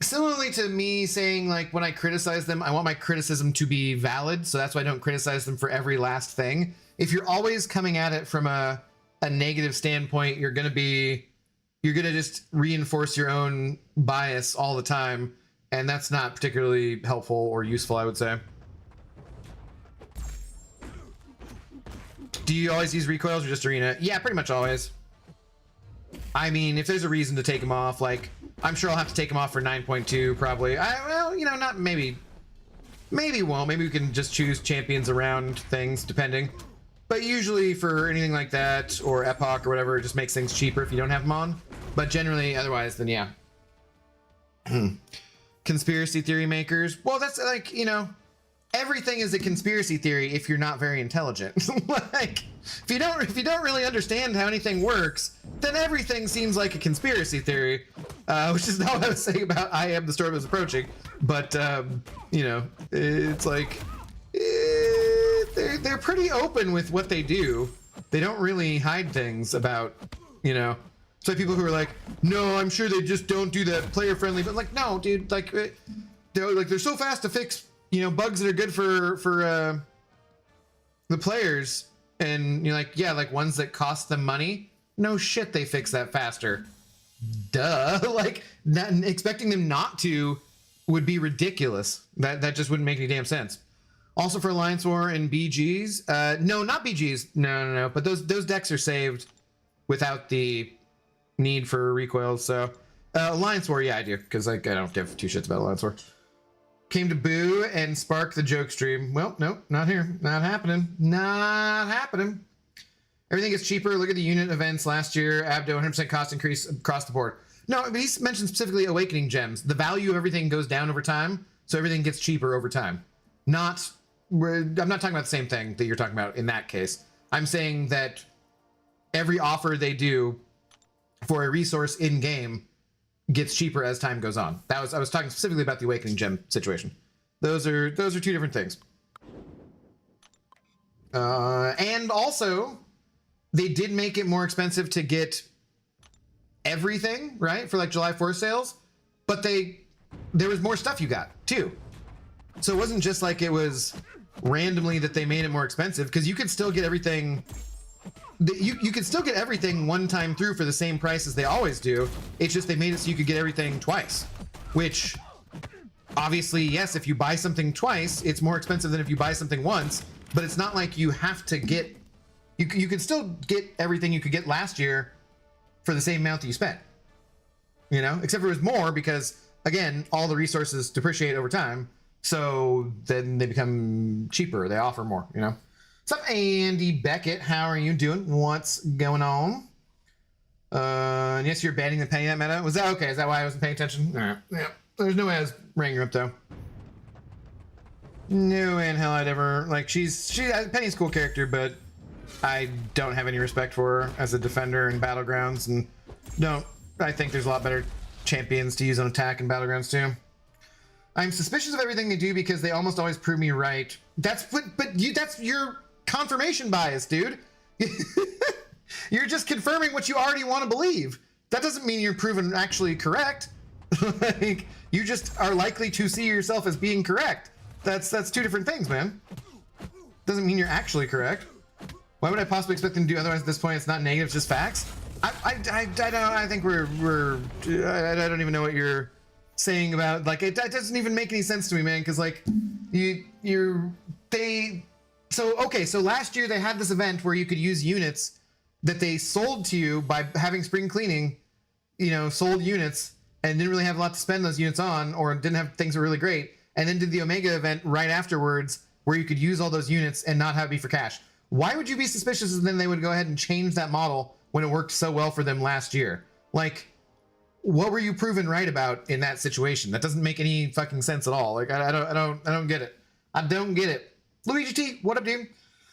similarly to me saying, like, when I criticize them, I want my criticism to be valid, so that's why I don't criticize them for every last thing. If you're always coming at it from a negative standpoint, you're gonna just reinforce your own bias all the time, and that's not particularly helpful or useful, I would say. Do you always use recoils or just arena? Yeah, pretty much always. I mean, if there's a reason to take them off, like, I'm sure I'll have to take them off for 9.2 probably. Well, you know, not maybe won't. Maybe we can just choose champions around things, depending. But usually for anything like that, or Epoch or whatever, it just makes things cheaper if you don't have them on. But generally, otherwise, then yeah. Conspiracy theory makers. Well, that's like, you know, everything is a conspiracy theory if you're not very intelligent. Like, if you don't really understand how anything works, then everything seems like a conspiracy theory, which is not what I was saying about I Am the Storm is Approaching. But you know, it's like they're pretty open with what they do. They don't really hide things about, you know. It's like people who are like, no, I'm sure they just don't do that player friendly, but like, no, dude, like they're so fast to fix, you know, bugs that are good for the players, and you're like, yeah, like ones that cost them money. No shit, they fix that faster. Duh. Like, expecting them not to would be ridiculous. That just wouldn't make any damn sense. Also for Alliance War and BGs, no, not BGs. No. But those decks are saved without the need for recoils. So Alliance War, yeah, I do, because like I don't give two shits about Alliance War. Came to boo and spark the joke stream. Well, nope, not here. Not happening. Not happening. Everything gets cheaper. Look at the unit events last year. Abdo, 100% cost increase across the board. No, but he mentioned specifically Awakening Gems. The value of everything goes down over time, so everything gets cheaper over time. I'm not talking about the same thing that you're talking about in that case. I'm saying that every offer they do for a resource in-game gets cheaper as time goes on. I was talking specifically about the Awakening Gem situation. Those are two different things. And also, they did make it more expensive to get everything, right? For like July 4th sales, but there was more stuff you got too. So it wasn't just like it was randomly that they made it more expensive, because you could still get everything. You could still get everything one time through for the same price as they always do. It's just they made it so you could get everything twice, which obviously, yes, if you buy something twice, it's more expensive than if you buy something once, but it's not like you have to get, you could still get everything you could get last year for the same amount that you spent, you know, except for it was more because, again, all the resources depreciate over time. So then they become cheaper. They offer more, you know. What's up, Andy Beckett? How are you doing? What's going on? And yes, you're banning the penny that meta. Was that okay? Is that why I wasn't paying attention? All right. Yeah. There's no way I was ringing her up though. No way in hell I'd ever like. Penny's a cool character, but I don't have any respect for her as a defender in Battlegrounds, and I think there's a lot better champions to use on attack in Battlegrounds too. I'm suspicious of everything they do because they almost always prove me right. That's that's your confirmation bias, dude. You're just confirming what you already want to believe. That doesn't mean you're proven actually correct. Like, you just are likely to see yourself as being correct. That's two different things, man. Doesn't mean you're actually correct. Why would I possibly expect them to do otherwise at this point? It's not negative, it's just facts. I don't. I think I don't even know what you're saying about, like, that doesn't even make any sense to me, man. Because like so last year they had this event where you could use units that they sold to you by having spring cleaning, you know, sold units and didn't really have a lot to spend those units on, or didn't have things that were really great, and then did the Omega event right afterwards where you could use all those units and not have it be for cash. Why would you be suspicious that then they would go ahead and change that model when it worked so well for them last year? Like, what were you proven right about in that situation? That doesn't make any fucking sense at all. Like, I don't get it. I don't get it. Luigi T, what up, dude?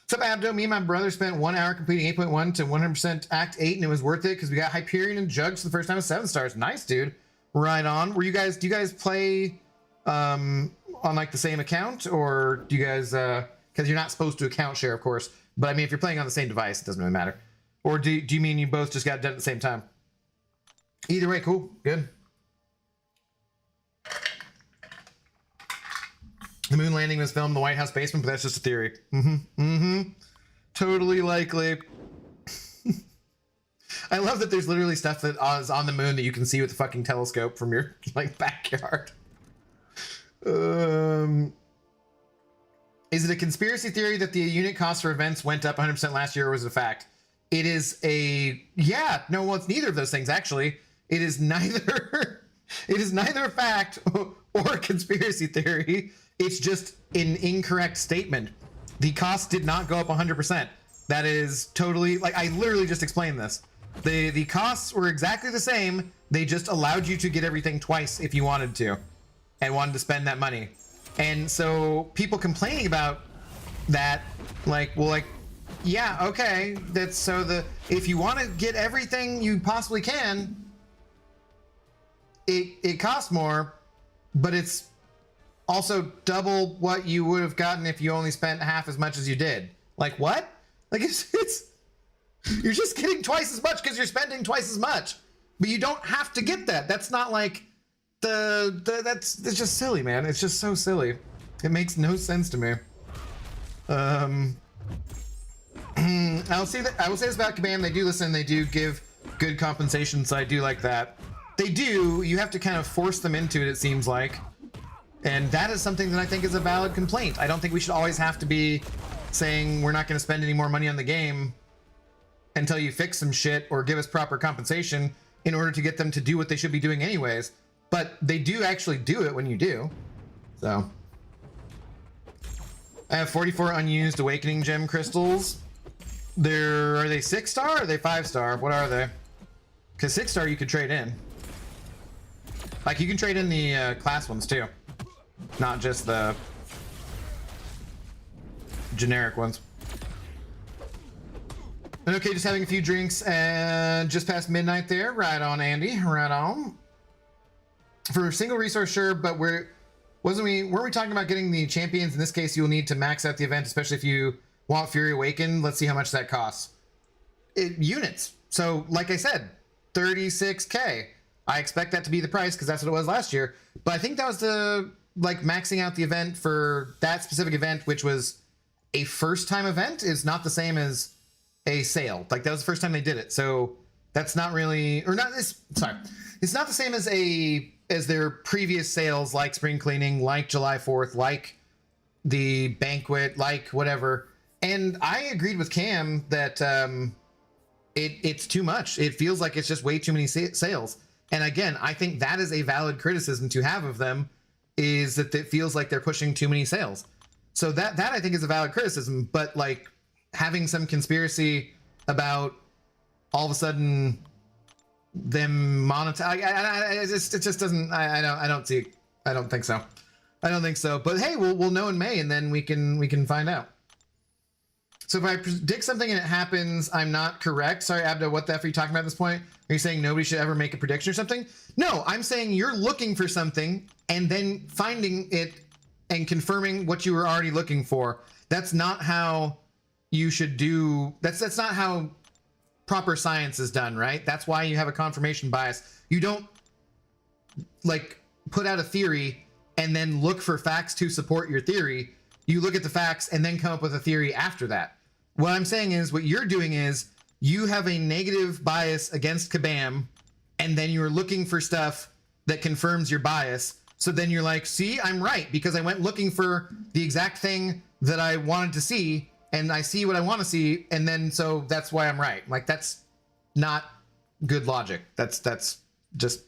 What's up, Abdo? Me and my brother spent 1 hour completing 8.1 to 100% Act 8, and it was worth it because we got Hyperion and Jugs for the first time with 7 stars. Nice, dude. Right on. Do you guys play on like the same account, or do you guys, because you're not supposed to account share, of course, but I mean, if you're playing on the same device, it doesn't really matter. Or do you mean you both just got done at the same time? Either way, cool, good. The moon landing was filmed in the White House basement, but that's just a theory. Totally likely. I love that there's literally stuff that is on the moon that you can see with the fucking telescope from your like backyard. Is it a conspiracy theory that the unit cost for events went up 100% last year, or was it a fact? It is a, yeah, no, well, it's neither of those things, actually. It is neither, it is neither a fact or a conspiracy theory. It's just an incorrect statement. The cost did not go up 100%. That is totally, like, I literally just explained this. The costs were exactly the same. They just allowed you to get everything twice if you wanted to and wanted to spend that money. And so people complaining about that, like, well, like, yeah, okay, that's so if you want to get everything you possibly can, it costs more, but it's also double what you would have gotten if you only spent half as much as you did. Like, what? Like, it's you're just getting twice as much because you're spending twice as much, but you don't have to get that. That's not like it's just silly, man. It's just so silly. It makes no sense to me. I will say this about Kabam. They do listen. They do give good compensation, so I do like that. They do. You have to kind of force them into it, it seems like. And that is something that I think is a valid complaint. I don't think we should always have to be saying we're not going to spend any more money on the game until you fix some shit or give us proper compensation in order to get them to do what they should be doing anyways. But they do actually do it when you do. So I have 44 unused Awakening Gem crystals. Are they 6-star or are they 5-star? What are they? Because 6-star you could trade in. Like, you can trade in the class ones too, not just the generic ones. And okay, just having a few drinks and just past midnight there. Right on, Andy. Right on. For single resource, sure, but weren't we talking about getting the champions? In this case, you'll need to max out the event, especially if you want Fury Awakened. Let's see how much that costs. Units. So, like I said, 36K. I expect that to be the price because that's what it was last year. But I think that was the, like, maxing out the event for that specific event, which was a first-time event, is not the same as a sale. Like, that was the first time they did it. So that's not really, or not this, sorry. It's not the same as their previous sales, like spring cleaning, like July 4th, like the banquet, like whatever. And I agreed with Cam that it's too much. It feels like it's just way too many sales. And again, I think that is a valid criticism to have of them, is that it feels like they're pushing too many sales. So that I think is a valid criticism. But like having some conspiracy about all of a sudden them monetize, it just doesn't. I don't think so. I don't think so. But hey, we'll know in May, and then we can find out. So if I predict something and it happens, I'm not correct. Sorry, Abdo, what the F are you talking about at this point? Are you saying nobody should ever make a prediction or something? No, I'm saying you're looking for something and then finding it and confirming what you were already looking for. That's not how you should do. That's not how proper science is done, right? That's why you have a confirmation bias. You don't like put out a theory and then look for facts to support your theory. You look at the facts and then come up with a theory after that. What I'm saying is what you're doing is you have a negative bias against Kabam, and then you're looking for stuff that confirms your bias. So then you're like, see, I'm right, because I went looking for the exact thing that I wanted to see, and I see what I want to see, and then so that's why I'm right. Like, that's not good logic. That's just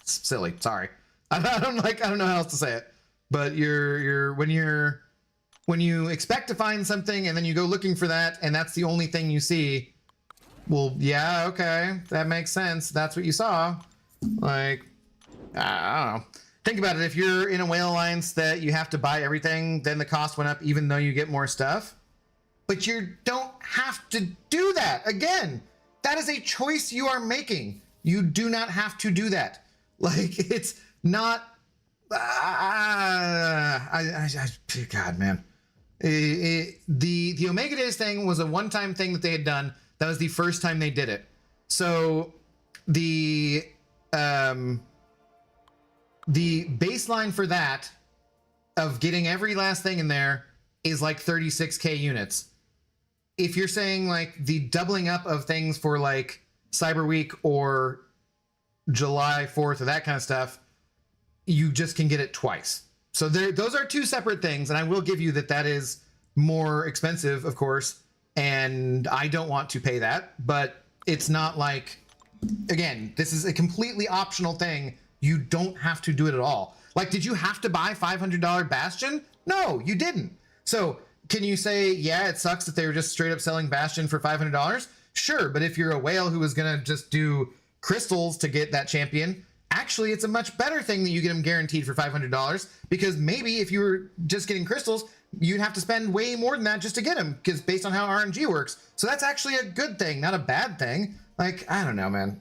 silly. Sorry. I don't know how else to say it. But when you expect to find something and then you go looking for that and that's the only thing you see, well, yeah, okay, that makes sense. That's what you saw. Like, I don't know. Think about it. If you're in a whale alliance that you have to buy everything, then the cost went up even though you get more stuff. But you don't have to do that. Again, that is a choice you are making. You do not have to do that. Like, it's not... God, man. The Omega Days thing was a one-time thing that they had done. That was the first time they did it. So the baseline for that of getting every last thing in there is like 36k units. If you're saying like the doubling up of things for like Cyber Week or July 4th or that kind of stuff, you just can get it twice. So those are two separate things, and I will give you that is more expensive, of course, and I don't want to pay that, but it's not like, again, this is a completely optional thing. You don't have to do it at all. Like, did you have to buy $500 Bastion? No, you didn't. So can you say, yeah, it sucks that they were just straight up selling Bastion for $500? Sure, but if you're a whale who was gonna just do crystals to get that champion, actually, it's a much better thing that you get them guaranteed for $500, because maybe if you were just getting crystals, you'd have to spend way more than that just to get them, because based on how RNG works. So that's actually a good thing, not a bad thing. Like, I don't know, man.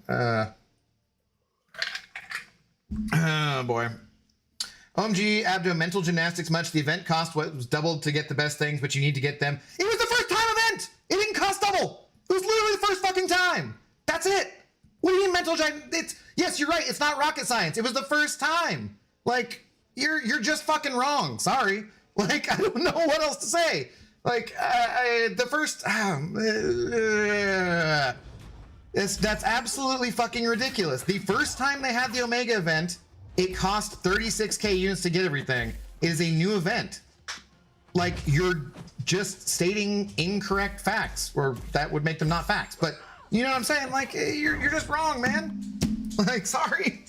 Oh, boy. OMG, Abdo, mental gymnastics much. The event cost was doubled to get the best things, but you need to get them. It was the first time event! It didn't cost double! It was literally the first fucking time! That's it! What do you mean mental gymnastics? Yes, you're right. It's not rocket science. It was the first time. Like, you're just fucking wrong. Sorry. Like, I don't know what else to say. Like, the first... that's absolutely fucking ridiculous. The first time they had the Omega event, it cost 36k units to get everything. It is a new event. Like, you're just stating incorrect facts, or that would make them not facts. But you know what I'm saying? Like, you're just wrong, man. Like, sorry.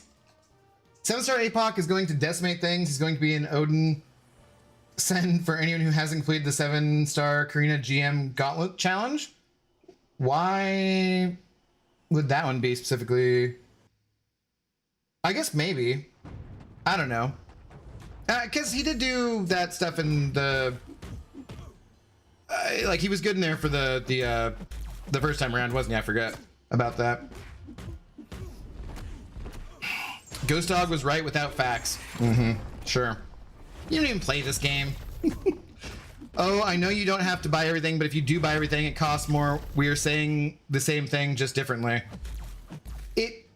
7-star APOC is going to decimate things. He's going to be an Odin send for anyone who hasn't completed the 7-star Karina GM Gauntlet Challenge. Why would that one be specifically? I guess maybe. I don't know. Because he did do that stuff in the... like, he was good in there for the first time around, wasn't he? I forget about that. Ghost Dog was right without facts. Sure. You don't even play this game. Oh, I know you don't have to buy everything, but if you do buy everything, it costs more. We are saying the same thing, just differently. It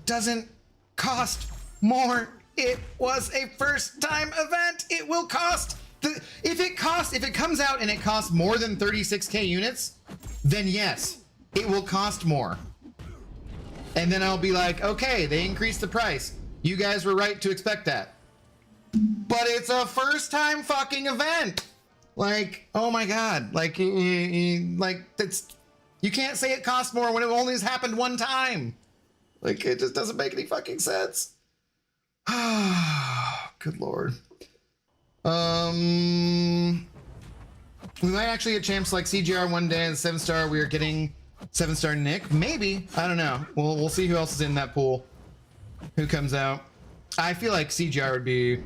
doesn't cost more. It was a first-time event. It will cost... If it comes out and it costs more than 36k units, then yes, it will cost more. And then I'll be like, okay, they increased the price. You guys were right to expect that. But it's a first-time fucking event. Like, oh my god. Like, that's... You can't say it costs more when it only has happened one time. Like, it just doesn't make any fucking sense. Good lord. We might actually get champs like CGR one day. The 7-star, we are getting 7-star Nick. Maybe. I don't know. We'll see who else is in that pool. Who comes out. I feel like CGR would be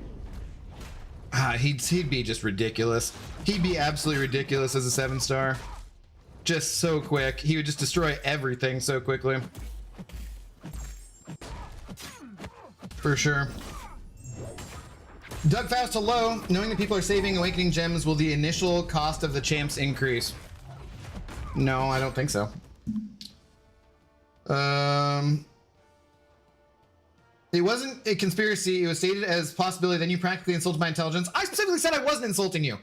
He'd be just ridiculous. He'd be absolutely ridiculous as a 7-star. Just so quick. He would just destroy everything so quickly. For sure. Doug Faust, hello. Knowing that people are saving Awakening Gems, will the initial cost of the champs increase? No, I don't think so. It wasn't a conspiracy. It was stated as possibility. Then you practically insulted my intelligence. I specifically said I wasn't insulting you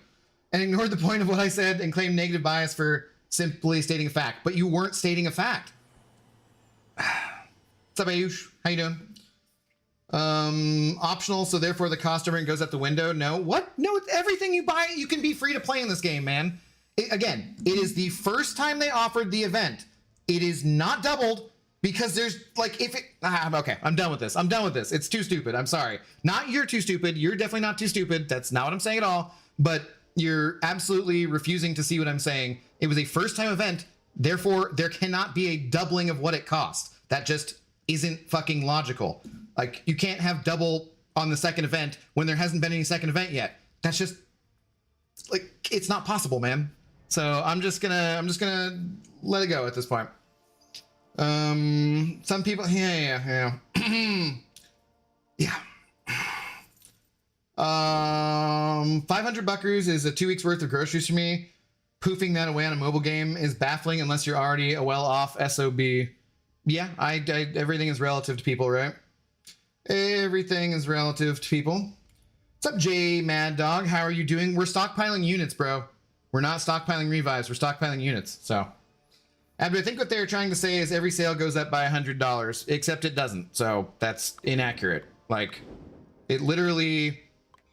and ignored the point of what I said and claimed negative bias for simply stating a fact. But you weren't stating a fact. What's up, Ayush? How you doing? Optional, so therefore the cost of it goes out the window. No, what? No, everything you buy, you can be free to play in this game, man. Again, it is the first time they offered the event. It is not doubled because there's like, if it, okay, I'm done with this. I'm done with this. It's too stupid. I'm sorry. Not you're too stupid. You're definitely not too stupid. That's not what I'm saying at all. But you're absolutely refusing to see what I'm saying. It was a first time event. Therefore, there cannot be a doubling of what it cost. That just isn't fucking logical. Like, you can't have double on the second event when there hasn't been any second event yet. That's just, like, it's not possible, man. So I'm just gonna let it go at this point. Some people, yeah. 500 buckers is a 2 weeks worth of groceries for me. Poofing that away on a mobile game is baffling unless you're already a well-off SOB. Yeah, everything is relative to people, right? Everything is relative to people. What's up, J Mad Dog? How are you doing? We're stockpiling units, bro. We're not stockpiling revives. We're stockpiling units. So, Abby, I think what they're trying to say is every sale goes up by $100, except it doesn't. So that's inaccurate. Like, it literally,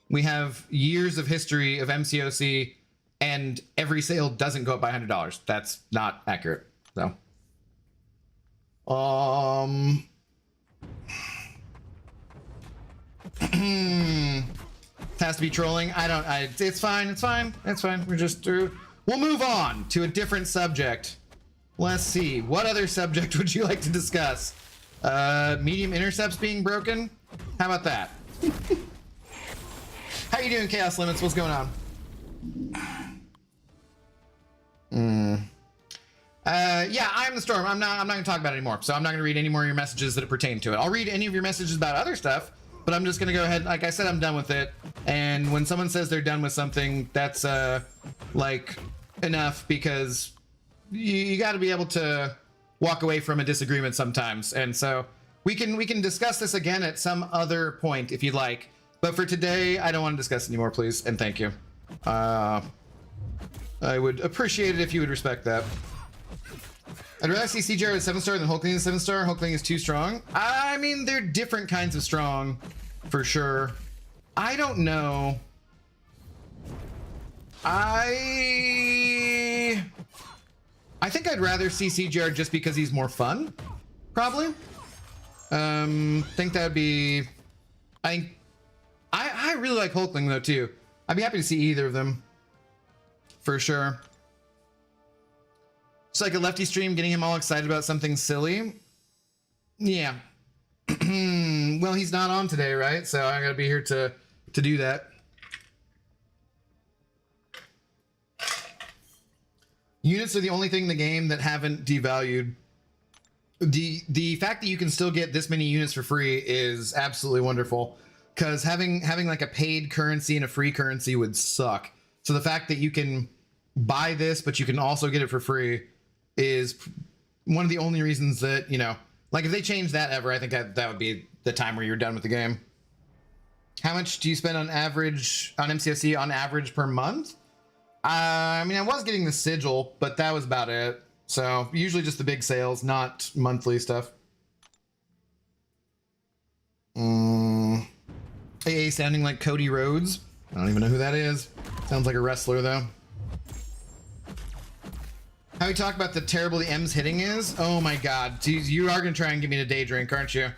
we have years of history of MCOC, and every sale doesn't go up by $100. That's not accurate. So, has to be trolling. It's fine. We'll move on to a different subject. Let's see. What other subject would you like to discuss? Medium intercepts being broken? How about that? How you doing, Chaos Limits? What's going on? Yeah, I'm the Storm. I'm not gonna talk about it anymore. So I'm not gonna read any more of your messages that pertain to it. I'll read any of your messages about other stuff, but I'm just gonna go ahead. Like I said, I'm done with it. And when someone says they're done with something, that's like enough, because you got to be able to walk away from a disagreement sometimes. And so we can discuss this again at some other point if you'd like. But for today, I don't want to discuss anymore, please, and thank you. I would appreciate it if you would respect that. I'd rather see CJR as 7-star than Hulkling as 7-star. Hulkling is too strong. I mean, they're different kinds of strong, for sure. I don't know. I think I'd rather see CJR just because he's more fun, probably. Think that would be. I really like Hulkling though too. I'd be happy to see either of them, for sure. It's like a lefty stream, getting him all excited about something silly. Yeah. Well, he's not on today, right? So I gotta be here to do that. Units are the only thing in the game that haven't devalued. The fact that you can still get this many units for free is absolutely wonderful, because having like a paid currency and a free currency would suck. So the fact that you can buy this, but you can also get it for free, is one of the only reasons that, you know, like if they change that ever, I think that would be the time where you're done with the game. How much do you spend on average on MCSC on average per month? I mean, I was getting the sigil, but that was about it. So usually just the big sales, not monthly stuff. AA sounding like Cody Rhodes. I don't even know who that is. Sounds like a wrestler though. How we talk about the terrible the M's hitting is? Oh my god. Jeez, you are gonna try and give me a day drink, aren't you?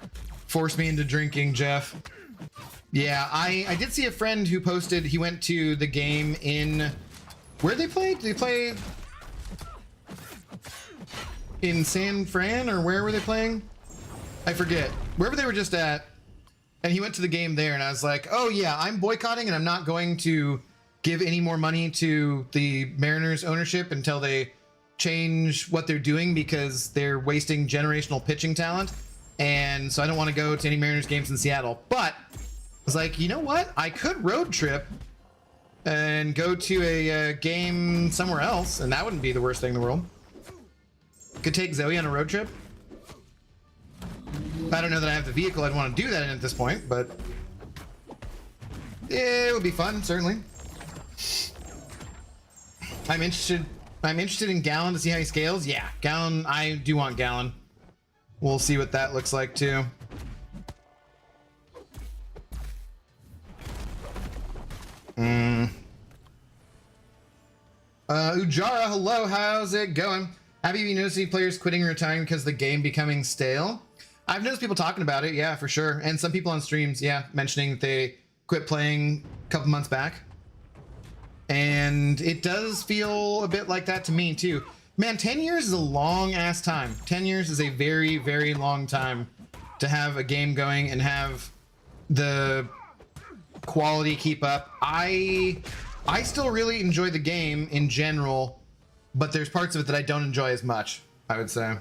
Force me into drinking, Jeff. Yeah, I did see a friend who posted he went to the game in... Where they played? Did they play in San Fran, or where were they playing? I forget. Wherever they were just at, And he went to the game there, and I was like, oh yeah, I'm boycotting, and I'm not going to give any more money to the Mariners ownership until they change what they're doing, because they're wasting generational pitching talent. And so I don't want to go to any Mariners games in Seattle. But I was like, you know what? I could road trip and go to a game somewhere else, and that wouldn't be the worst thing in the world. Could take Zoe on a road trip. I don't know that I have the vehicle I'd want to do that in at this point, but it would be fun, certainly. I'm interested in Gallon to see how he scales. Yeah, Gallon, I do want Gallon. We'll see what that looks like too. Ujara, hello, how's it going? Have you noticed any players quitting and retiring because of the game becoming stale? I've noticed people talking about it, yeah, for sure. And some people on streams, yeah, mentioning that they quit playing a couple months back. And it does feel a bit like that to me too. Man, 10 years is a long ass time. 10 years is a very, very long time to have a game going and have the quality keep up. I still really enjoy the game in general, but there's parts of it that I don't enjoy as much, I would say.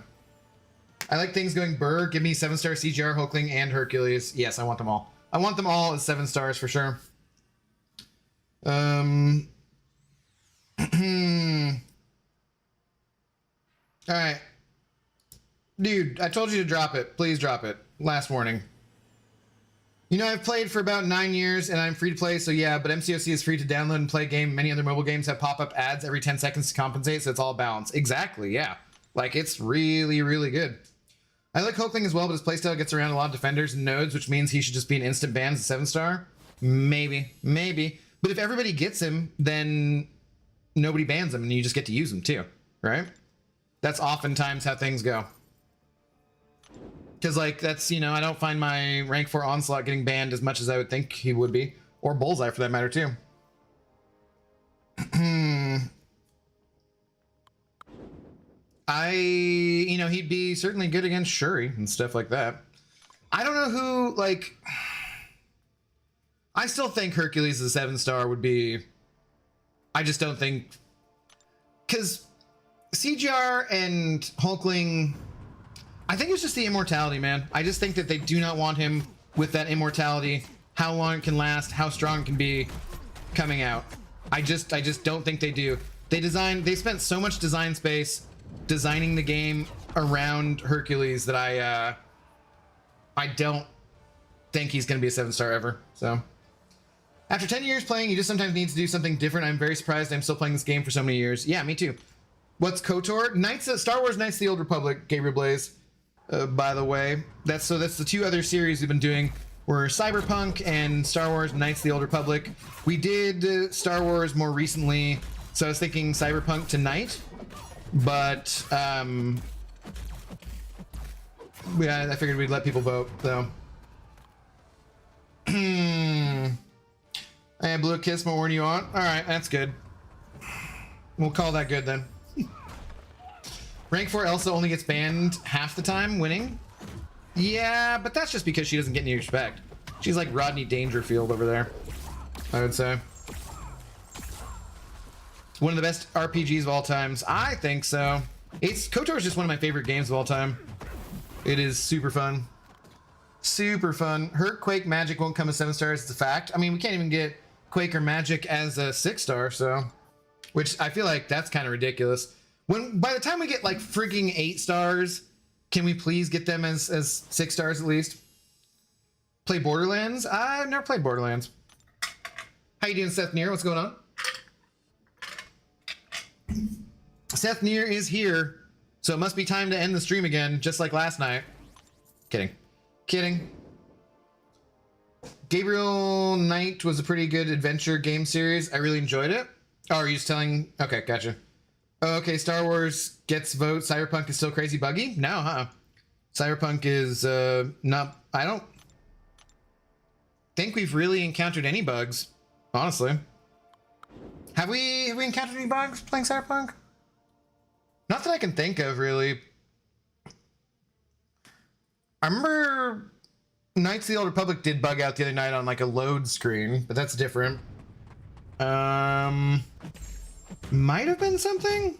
I like things going burr. Give me 7-star CGR, Hulkling, and Hercules. Yes, I want them all. I want them all as 7 stars for sure. All right. Dude, I told you to drop it. Please drop it. Last warning. You know, I've played for about 9 years and I'm free to play, so yeah, but MCOC is free to download and play a game. Many other mobile games have pop-up ads every 10 seconds to compensate, so it's all balanced. Exactly, yeah. Like, it's really, really good. I like Hulkling as well, but his playstyle gets around a lot of defenders and nodes, which means he should just be an instant ban as a 7-star. Maybe. But if everybody gets him, then nobody bans him and you just get to use him too, right? That's oftentimes how things go. Because, like, that's, you know, I don't find my rank 4 Onslaught getting banned as much as I would think he would be. Or Bullseye, for that matter, too. You know, he'd be certainly good against Shuri and stuff like that. I don't know who, like... I still think Hercules as a 7-star would be... I just don't think... Because CGR and Hulkling... I think it's just the immortality, man. I just think that they do not want him with that immortality, how long it can last, how strong it can be coming out. I just don't think they do. They spent so much design space designing the game around Hercules that I don't think he's going to be a 7-star ever. So after 10 years playing, you just sometimes need to do something different. I'm very surprised I'm still playing this game for so many years. Yeah, me too. What's KOTOR? Star Wars Knights of the Old Republic, Gabriel Blaze. By the way, that's the 2 other series we've been doing. Were Cyberpunk and Star Wars Knights of the Old Republic. We did Star Wars more recently, so I was thinking Cyberpunk tonight, but yeah, I figured we'd let people vote, so. I blew a kiss more when you on. All right, that's good. We'll call that good then. Rank 4 Elsa only gets banned half the time winning. Yeah, but that's just because she doesn't get any respect. She's like Rodney Dangerfield over there, I would say. One of the best RPGs of all times. I think so. KOTOR is just one of my favorite games of all time. It is super fun. Super fun. Hurt, Quake, Magic won't come as 7 stars. It's a fact. I mean, we can't even get Quake or Magic as a 6-star, so. Which I feel like that's kind of ridiculous. By the time we get like freaking 8 stars, can we please get them as 6 stars at least? Play Borderlands? I've never played Borderlands. How you doing, Seth Neer? What's going on? Seth Neer is here, so it must be time to end the stream again, just like last night. Kidding. Gabriel Knight was a pretty good adventure game series. I really enjoyed it. Oh, are you just telling? Okay, gotcha. Oh, okay, Star Wars gets vote. Cyberpunk is still crazy buggy? No, huh? Cyberpunk is not... I don't think we've really encountered any bugs, honestly. Have we encountered any bugs playing Cyberpunk? Not that I can think of, really. I remember Knights of the Old Republic did bug out the other night on like a load screen, but that's different. Might have been something.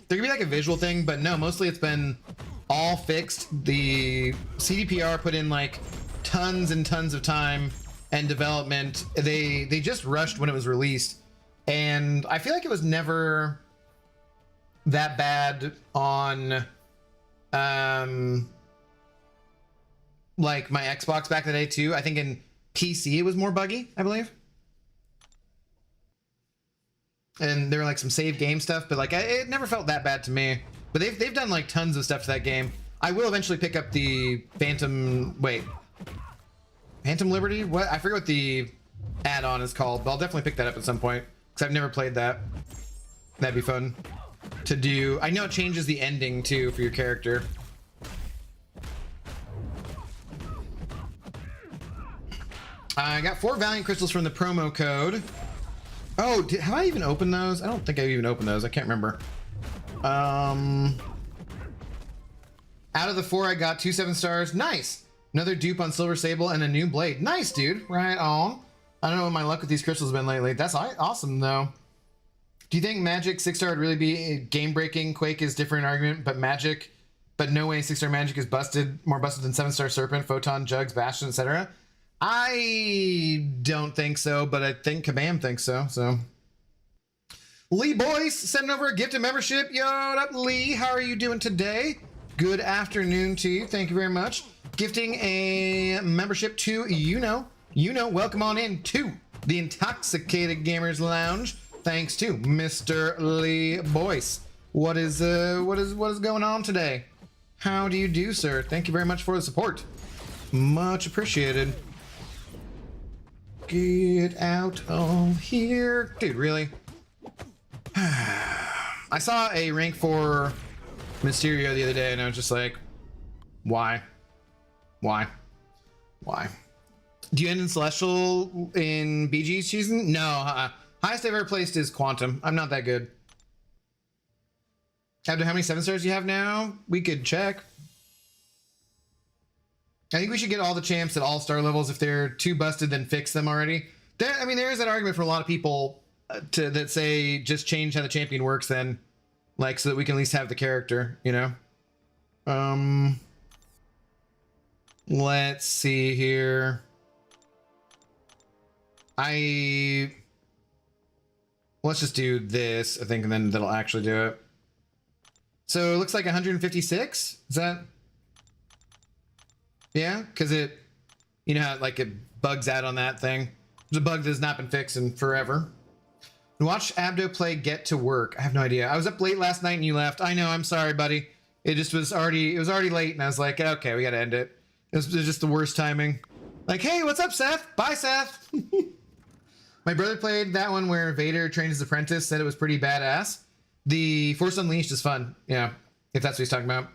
There could be like a visual thing, but no, mostly it's been all fixed. The CDPR put in like tons and tons of time and development. They just rushed when it was released, and I feel like it was never that bad on like my Xbox back in the day too. I think in PC it was more buggy, I believe. And there were like some save game stuff, but like it never felt that bad to me. But they've done like tons of stuff to that game. I will eventually pick up the Phantom Liberty? What? I forget what the add-on is called, but I'll definitely pick that up at some point because I've never played that. That'd be fun to do. I know it changes the ending too for your character. I got 4 Valiant Crystals from the promo code. Oh, have I even opened those? I don't think I've even opened those. I can't remember. Out of the 4, I got 2 7-stars. Nice. Another dupe on Silver Sable and a new blade. Nice, dude. Right on. I don't know what my luck with these crystals has been lately. That's awesome, though. Do you think Magic 6-star would really be game-breaking? Quake is different argument, but Magic, but no way 6-star Magic is more busted than 7-star Serpent, Photon, Jugs, Bastion, etc. I don't think so, but I think Kabam thinks so. So, Lee Boyce sending over a gift of membership. Yo, what up, Lee? How are you doing today? Good afternoon to you. Thank you very much. Gifting a membership to welcome on in to the Intoxicated Gamers Lounge. Thanks to Mr. Lee Boyce. What is going on today? How do you do, sir? Thank you very much for the support. Much appreciated. Get out of here. Dude, really? I saw a rank 4 Mysterio the other day and I was just like, why? Why? Do you end in Celestial in BG season? No, highest I've ever placed is Quantum. I'm not that good. After how many 7-stars do you have now? We could check. I think we should get all the champs at all-star levels. If they're too busted, then fix them already. There is that argument for a lot of people that say just change how the champion works then, like, so that we can at least have the character, you know? Let's see here. Let's just do this, I think, and then that'll actually do it. So it looks like 156. Is that? Yeah, because it, you know how like it bugs out on that thing. There's a bug that has not been fixed in forever. Watch Abdo play Get to Work. I have no idea. I was up late last night and you left. I know, I'm sorry, buddy. It was already late and I was like, okay, we gotta end it. It was just the worst timing. Like, hey, what's up, Seth? Bye, Seth. My brother played that one where Vader trained his apprentice, said it was pretty badass. The Force Unleashed is fun, yeah, if that's what he's talking about. I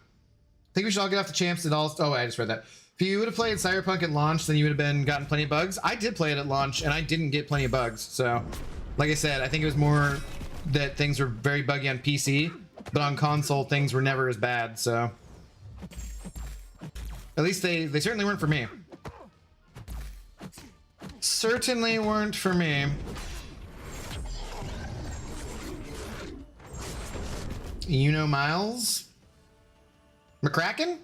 think we should all get off the champs and all. Oh, I just read that. If you would have played Cyberpunk at launch, then you would have gotten plenty of bugs. I did play it at launch, and I didn't get plenty of bugs. So, like I said, I think it was more that things were very buggy on PC, but on console, things were never as bad. So, at least they certainly weren't for me. Certainly weren't for me. You know Miles? McCracken?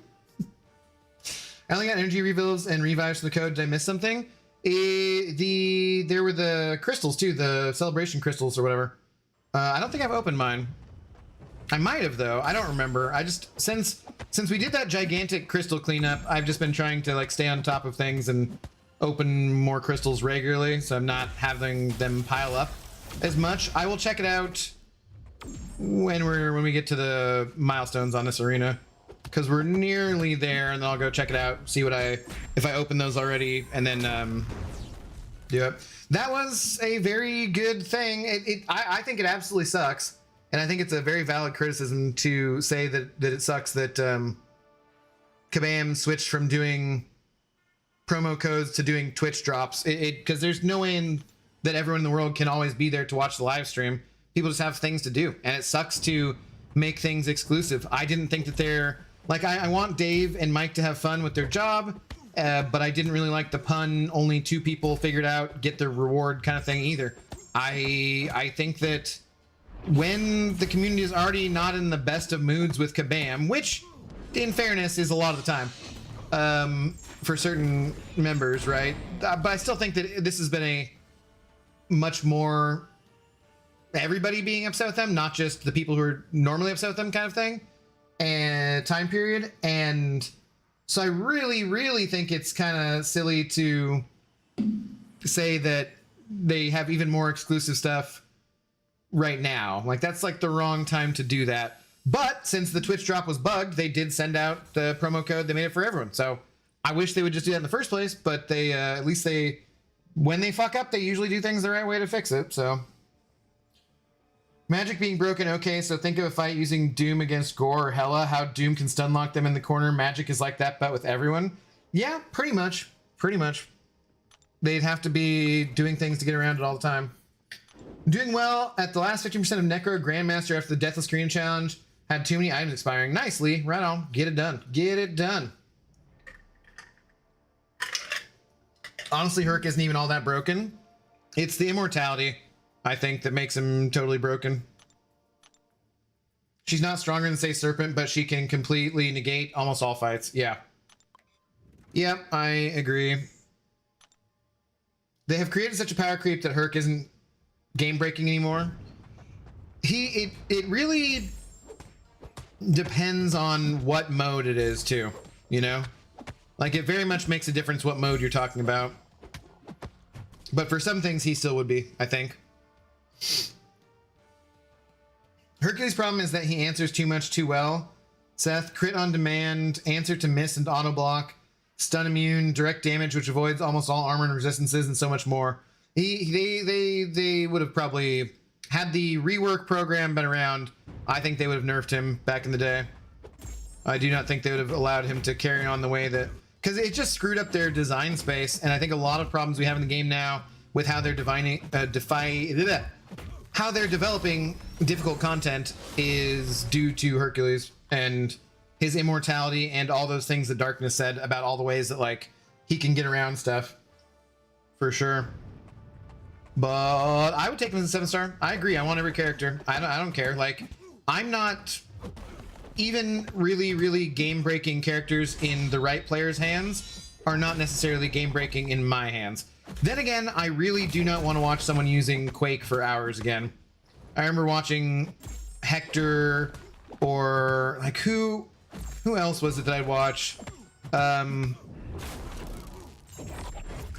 I only got energy refills and revives for the code. Did I miss something? There were the crystals too, the celebration crystals or whatever. I don't think I've opened mine. I might have though. I don't remember. I just since we did that gigantic crystal cleanup, I've just been trying to like stay on top of things and open more crystals regularly, so I'm not having them pile up as much. I will check it out when we get to the milestones on this arena, because we're nearly there, and then I'll go check it out, see what if I open those already, and then do it. That was a very good thing. I think it absolutely sucks, and I think it's a very valid criticism to say that it sucks that Kabam switched from doing promo codes to doing Twitch drops. Because there's no way that everyone in the world can always be there to watch the live stream. People just have things to do, and it sucks to make things exclusive. I didn't think that they're like, I want Dave and Mike to have fun with their job, but I didn't really like the pun. Only 2 people figured out get the reward kind of thing either. I think that when the community is already not in the best of moods with Kabam, which in fairness is a lot of the time for certain members, right? But I still think that this has been a much more everybody being upset with them, not just the people who are normally upset with them kind of thing, and time period. And so I really think it's kind of silly to say that they have even more exclusive stuff right now. Like, that's like the wrong time to do that. But since the Twitch drop was bugged, they did send out the promo code. They made it for everyone. So I wish they would just do that in the first place, but they at least when they fuck up, they usually do things the right way to fix it. So magic being broken, okay, so think of a fight using Doom against Gore or Hela, how Doom can stun lock them in the corner. Magic is like that, but with everyone. Yeah, pretty much. They'd have to be doing things to get around it all the time. Doing well at the last 15% of Necro Grandmaster after the Deathless Screen Challenge. Had too many items expiring. Nicely, right on. Get it done. Get it done. Honestly, Herc isn't even all that broken. It's the immortality, I think, that makes him totally broken. She's not stronger than, say, Serpent, but she can completely negate almost all fights. Yeah. Yep, I agree. They have created such a power creep that Herc isn't game breaking anymore. It really depends on what mode it is too, you know? Like, it very much makes a difference what mode you're talking about. But for some things he still would be, I think. Hercules' problem is that he answers too much too well. Seth, crit on demand, answer to miss and auto block, stun immune, direct damage which avoids almost all armor and resistances, and so much more. They would have probably, had the rework program been around, I think they would have nerfed him back in the day. I do not think they would have allowed him to carry on the way that, because it just screwed up their design space. And I think a lot of problems we have in the game now with how they're how they're developing difficult content is due to Hercules and his immortality and all those things that Darkness said about all the ways that, like, he can get around stuff. For sure. But I would take him as a 7-star. I agree. I want every character. I don't care. Like, I'm not even really game-breaking characters in the right player's hands are not necessarily game-breaking in my hands. Then again, I really do not want to watch someone using Quake for hours again. I remember watching Hector, or like who else was it that I'd watch? Like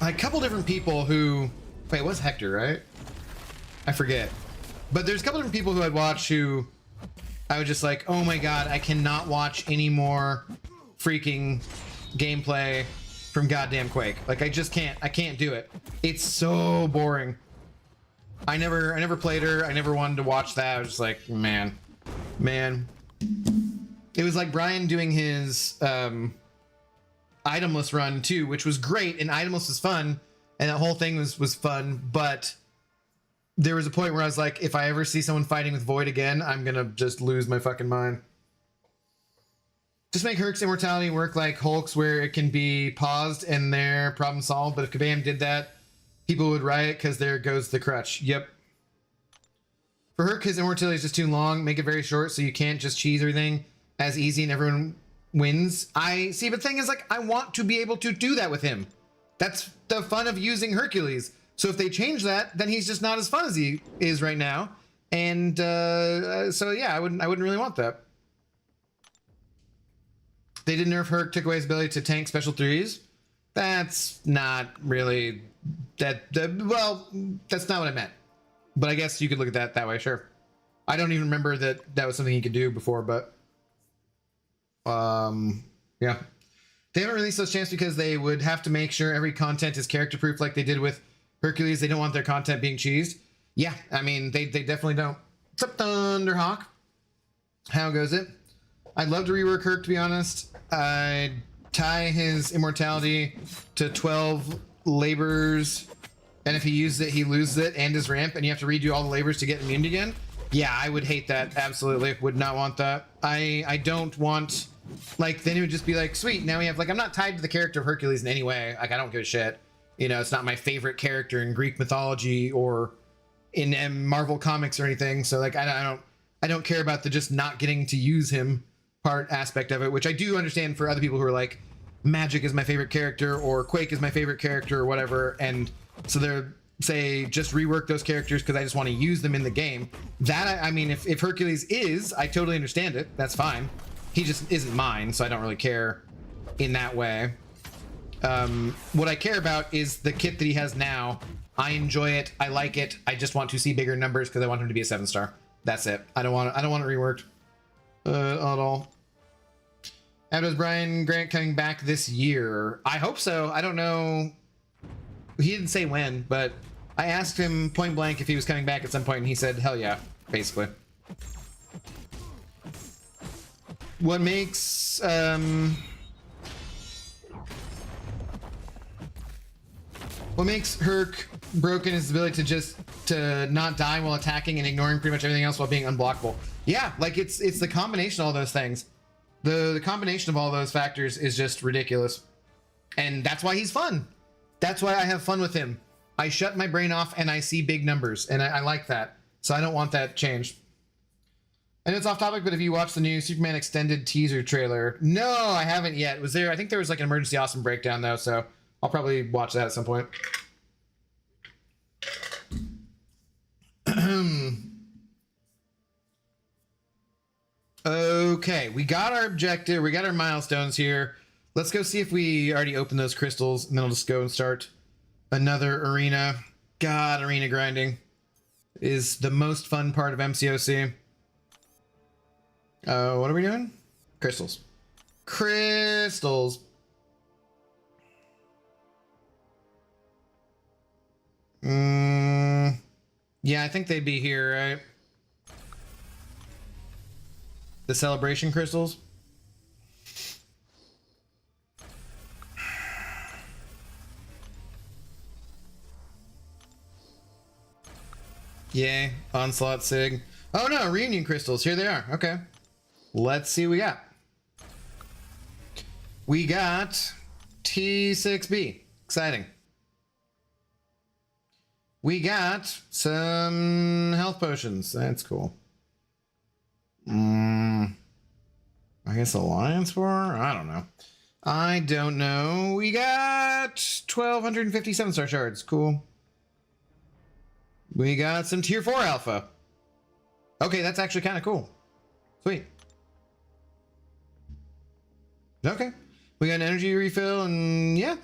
a couple different people who, wait, it was Hector, right? I forget. But there's a couple different people who I'd watch who I was just like, oh my god, I cannot watch any more freaking gameplay from goddamn Quake. Like, I just can't. I can't do it. It's so boring. I never played her. I never wanted to watch that. I was just like, man. It was like Brian doing his itemless run too, which was great, and itemless was fun, and that whole thing was fun, but there was a point where I was like, if I ever see someone fighting with Void again, I'm gonna just lose my fucking mind. Just make Herc's immortality work like Hulk's, where it can be paused and their problem solved. But if Kabam did that, people would riot because there goes the crutch. Yep. For Herc, his immortality is just too long. Make it very short so you can't just cheese everything as easy and everyone wins. I see, but the thing is, like, I want to be able to do that with him. That's the fun of using Hercules. So if they change that, then he's just not as fun as he is right now. And so yeah, I wouldn't really want that. They did nerf Herc, took away his ability to tank special 3s. That's not really well, that's not what I meant. But I guess you could look at that way, sure. I don't even remember that was something he could do before, but yeah. They haven't released those champs because they would have to make sure every content is character proof like they did with Hercules. They don't want their content being cheesed. Yeah, I mean, they definitely don't. What's up, Thunderhawk? How goes it? I'd love to rework Herc, to be honest. I'd tie his immortality to 12 labors, and if he uses it, he loses it and his ramp, and you have to redo all the labors to get immunity again. Yeah, I would hate that. Absolutely would not want that. I don't want Like, then it would just be like, sweet, now we have, like, I'm not tied to the character of Hercules in any way. Like, I don't give a shit. You know, it's not my favorite character in Greek mythology or in Marvel comics or anything. So, like, I don't care about the just not getting to use him part aspect of it, which I do understand for other people who are like, Magic is my favorite character or Quake is my favorite character or whatever. And so they're, say, just rework those characters because I just want to use them in the game. That, I mean, if Hercules is, I totally understand it. That's fine. He just isn't mine, so I don't really care in that way. What I care about is the kit that he has now. I enjoy it. I like it. I just want to see bigger numbers because I want him to be a 7-star. That's it. I don't want it reworked at all. How is Brian Grant coming back this year? I hope so. I don't know. He didn't say when, but I asked him point blank if he was coming back at some point, and he said, hell yeah, basically. What makes Herc broken is his ability to not die while attacking and ignoring pretty much everything else while being unblockable. Yeah, like it's the combination of all those things. The combination of all those factors is just ridiculous. And that's why he's fun. That's why I have fun with him. I shut my brain off and I see big numbers, and I like that. So I don't want that changed. I know it's off topic, but have you watched the new Superman extended teaser trailer? No, I haven't yet. Was there? I think there was like an Emergency Awesome breakdown though, so I'll probably watch that at some point. Okay, we got our objective. We got our milestones here. Let's go see if we already opened those crystals, and then I'll just go and start another arena. God, arena grinding is the most fun part of MCOC. What are we doing? Crystals. Crystals. Yeah, I think they'd be here, right? The celebration crystals. Yay, Onslaught Sig. Oh no, reunion crystals. Here they are. Okay. Let's see what we got. We got T6B. Exciting. We got some health potions. That's cool. I guess Alliance War? I don't know. I don't know. We got 1,257 star shards. Cool. We got some tier 4 alpha. Okay, that's actually kind of cool. Sweet. Okay. We got an energy refill and yeah.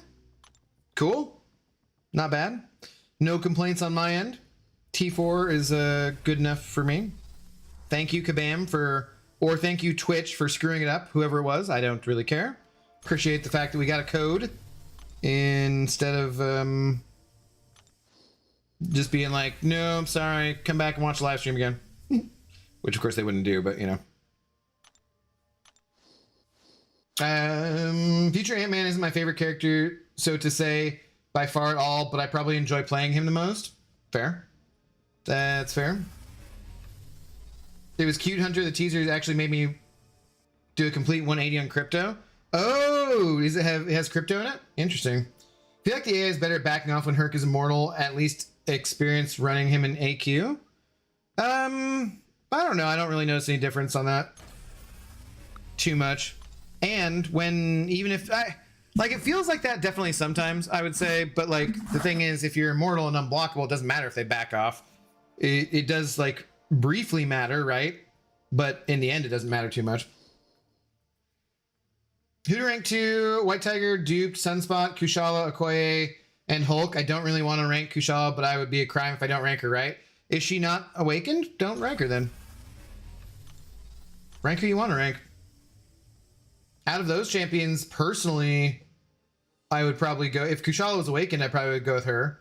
Cool. Not bad. No complaints on my end. T4 is good enough for me. Thank you, Kabam, or thank you, Twitch, for screwing it up, whoever it was. I don't really care. Appreciate the fact that we got a code instead of just being like, no, I'm sorry, come back and watch the live stream again. Which, of course, they wouldn't do, but, you know. Future Ant-Man isn't my favorite character, so to say, by far at all, but I probably enjoy playing him the most. Fair. That's fair. It was cute, Hunter. The teaser actually made me do a complete 180 on crypto. Oh, it has crypto in it? Interesting. I feel like the AI is better at backing off when Herc is immortal, at least experience running him in AQ. I don't know. I don't really notice any difference on that too much. And when, even if like, it feels like that definitely sometimes, I would say, but like, the thing is, if you're immortal and unblockable, it doesn't matter if they back off. It does, like, briefly matter, right? But in the end, it doesn't matter too much. Who to rank 2? White Tiger, Duped, Sunspot, Kushala, Okoye, and Hulk. I don't really want to rank Kushala, but I would be a crime if I don't rank her, right? Is she not awakened? Don't rank her then. Rank who you want to rank. Out of those champions, personally, I would probably go... If Kushala was awakened, I probably would go with her.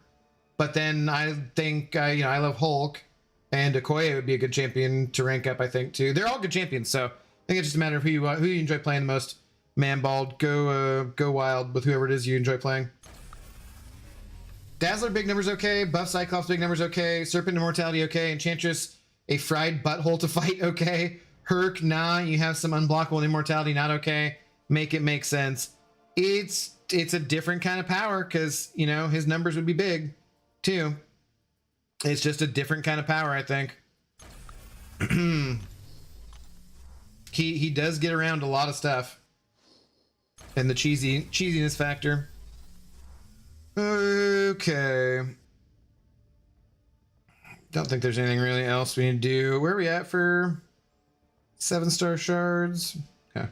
But then I think, you know, I love Hulk. And Okoye would be a good champion to rank up, I think, too. They're all good champions, so I think it's just a matter of who you enjoy playing the most. Man-balled, go wild with whoever it is you enjoy playing. Dazzler, big numbers okay. Buff Cyclops, big numbers okay. Serpent Immortality, okay. Enchantress, a fried butthole to fight, okay. Herc, nah, you have some unblockable immortality, not okay. Make it make sense. It's a different kind of power because, you know, his numbers would be big too. It's just a different kind of power, I think. He does get around a lot of stuff. And the cheesiness factor. Okay. Don't think there's anything really else we need to do. Where are we at for 7-star shards? Okay.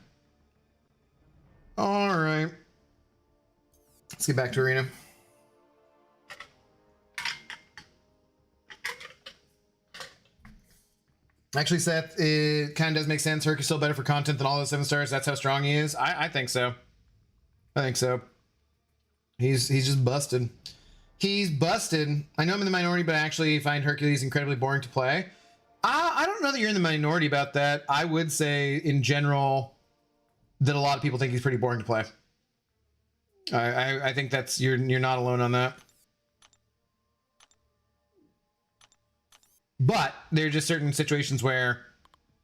All right. Let's get back to arena. Actually, Seth, it kind of does make sense. Herc is still better for content than all those 7 stars. That's how strong he is. I think so. I think so. He's just busted. He's busted. I know I'm in the minority, but I actually find Hercules incredibly boring to play. I don't know that you're in the minority about that. I would say, in general, that a lot of people think he's pretty boring to play. I think that's you're not alone on that. But there are just certain situations where,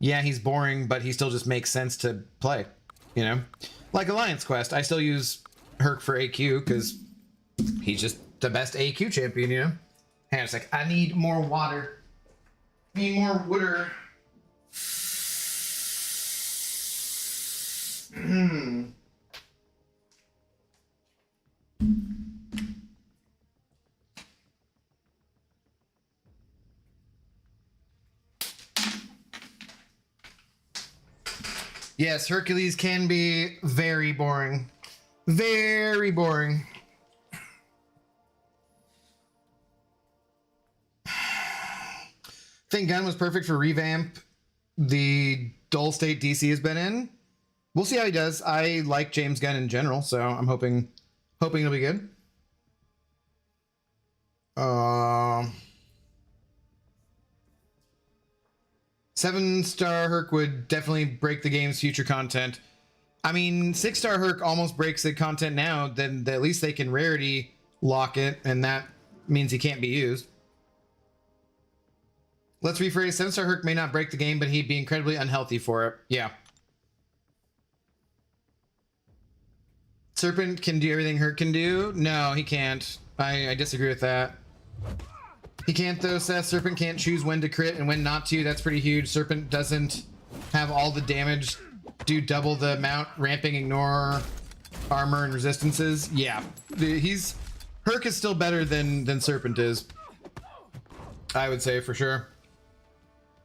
yeah, he's boring, but he still just makes sense to play, you know? Like Alliance Quest, I still use Herc for AQ because he's just the best AQ champion, you know? Hang on a sec, I need more water. Need more water. Yes, Hercules can be very boring. Very boring. Think Gun was perfect for revamp the dull state DC has been in. We'll see how he does. I like James Gunn in general, so I'm hoping it'll be good. 7-star Herc would definitely break the game's future content. I mean, 6-star Herc almost breaks the content now, then at least they can rarity lock it, and that means he can't be used. Let's rephrase, 7-star Herc may not break the game, but he'd be incredibly unhealthy for it. Yeah. Serpent can do everything Herc can do? No, he can't. I disagree with that. He can't though, Seth. Serpent can't choose when to crit and when not to. That's pretty huge. Serpent doesn't have all the damage, do double the amount, ramping, ignore, armor, and resistances. Yeah, Herc is still better than Serpent is. I would say for sure.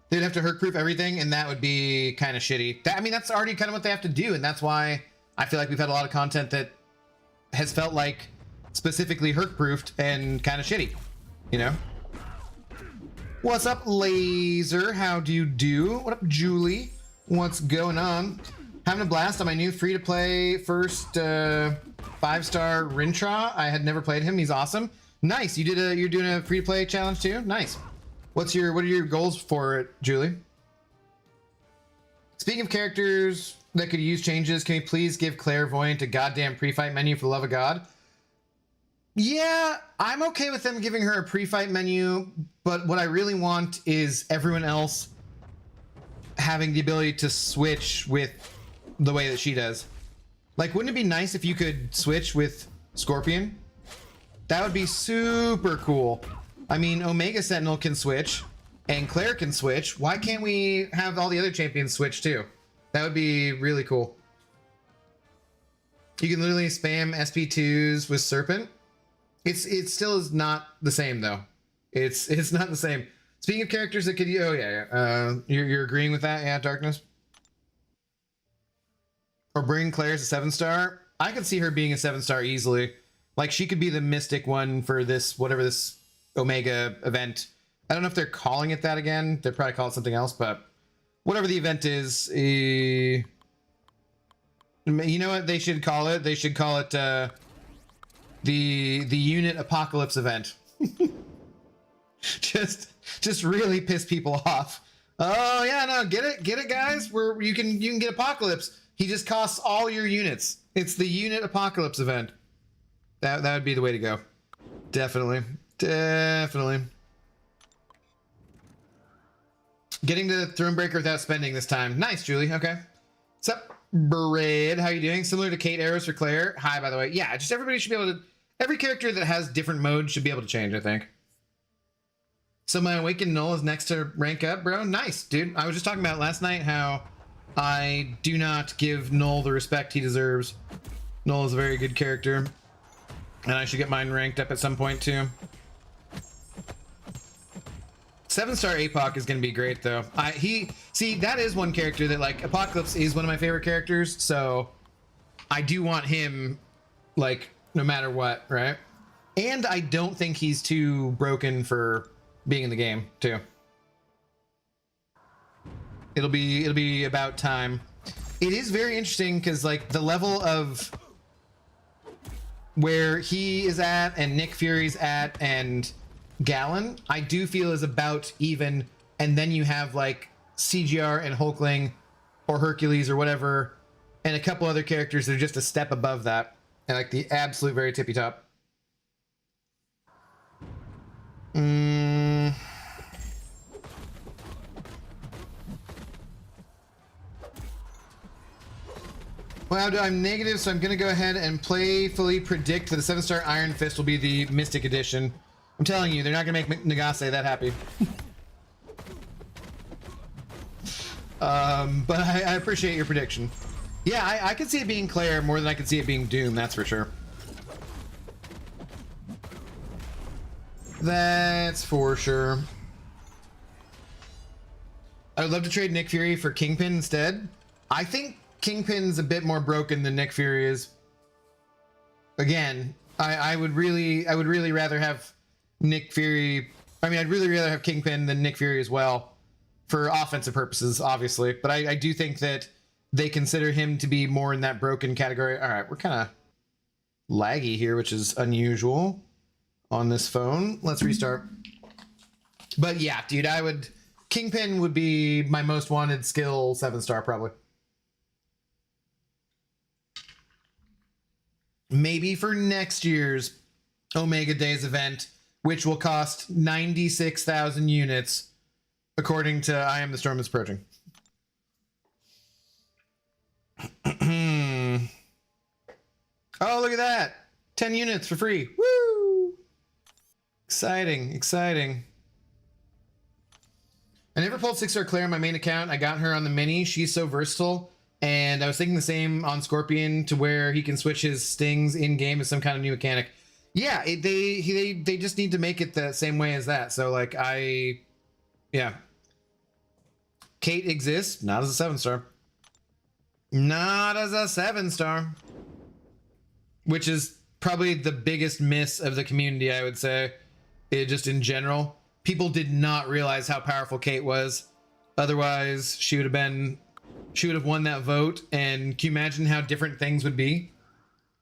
They'd have to Herc proof everything, and that would be kind of shitty. I mean, that's already kind of what they have to do, and that's why I feel like we've had a lot of content that has felt like specifically Herc proofed and kind of shitty, you know? What's up, Laser? How do you do? What up, Julie? What's going on? Having a blast on my new free-to-play first 5-star Rintra. I had never played him. He's awesome. Nice. You're doing a free-to-play challenge too? Nice. What are your goals for it, Julie? Speaking of characters that could use changes, can you please give Clairvoyant a goddamn pre-fight menu for the love of God? Yeah, I'm okay with them giving her a pre-fight menu, but what I really want is everyone else having the ability to switch with the way that she does. Like, wouldn't it be nice if you could switch with Scorpion? That would be super cool. I mean, Omega Sentinel can switch, and Claire can switch. Why can't we have all the other champions switch too? That would be really cool. You can literally spam SP2s with Serpent. It still is not the same though. It's not the same. Speaking of characters that could, oh yeah. You're agreeing with that, yeah, Darkness. Or bring Claire as a 7-star. I could see her being a 7-star easily. Like she could be the mystic one for this whatever this Omega event. I don't know if they're calling it that again. They'll probably call it something else, but whatever the event is, you know what they should call it? They should call it the unit apocalypse event. just really piss people off. Oh yeah, no, get it guys. You can get apocalypse. He just costs all your units. It's the unit apocalypse event. That would be the way to go. Definitely. Getting to Thronebreaker without spending this time. Nice, Julie. Okay. What's up, Bread? How you doing? Similar to Kate Arrows for Claire. Hi, by the way. Yeah, just everybody should be able to... Every character that has different modes should be able to change, I think. So my Awakened Null is next to rank up, bro. Nice, dude. I was just talking about last night how I do not give Null the respect he deserves. Null is a very good character. And I should get mine ranked up at some point, too. 7-star APOC is going to be great, though. See, that is one character that, like, Apocalypse is one of my favorite characters, so I do want him, like, no matter what, right? And I don't think he's too broken for being in the game, too. It'll be about time. It is very interesting, because, like, the level of where he is at, and Nick Fury's at, and Gallon, I do feel is about even, and then you have like CGR and Hulkling or Hercules or whatever, and a couple other characters that are just a step above that, and like the absolute very tippy top. Well, I'm negative, so I'm gonna go ahead and playfully predict that the 7-star Iron Fist will be the Mystic Edition. I'm telling you, they're not gonna make Nagase that happy. But I appreciate your prediction. Yeah, I could see it being Claire more than I could see it being Doom, that's for sure. That's for sure. I would love to trade Nick Fury for Kingpin instead. I think Kingpin's a bit more broken than Nick Fury is. Again, I would really rather have Nick Fury. I mean, I'd really rather have Kingpin than Nick Fury as well, for offensive purposes, obviously. But I do think that they consider him to be more in that broken category. All right, we're kind of laggy here, which is unusual on this phone. Let's restart. But yeah, dude, Kingpin would be my most wanted skill 7-star probably. Maybe for next year's Omega Days event, which will cost 96,000 units, according to I Am the Storm is Approaching. Oh, look at that. 10 units for free. Woo! Exciting, exciting. I never pulled 6-star Claire on my main account. I got her on the mini. She's so versatile. And I was thinking the same on Scorpion, to where he can switch his stings in-game as some kind of new mechanic. Yeah, they just need to make it the same way as that. So, like, yeah. Kate exists, not as a 7-star. Not as a 7-star. Which is probably the biggest miss of the community, I would say. Just in general. People did not realize how powerful Kate was. Otherwise, she would have won that vote. And can you imagine how different things would be?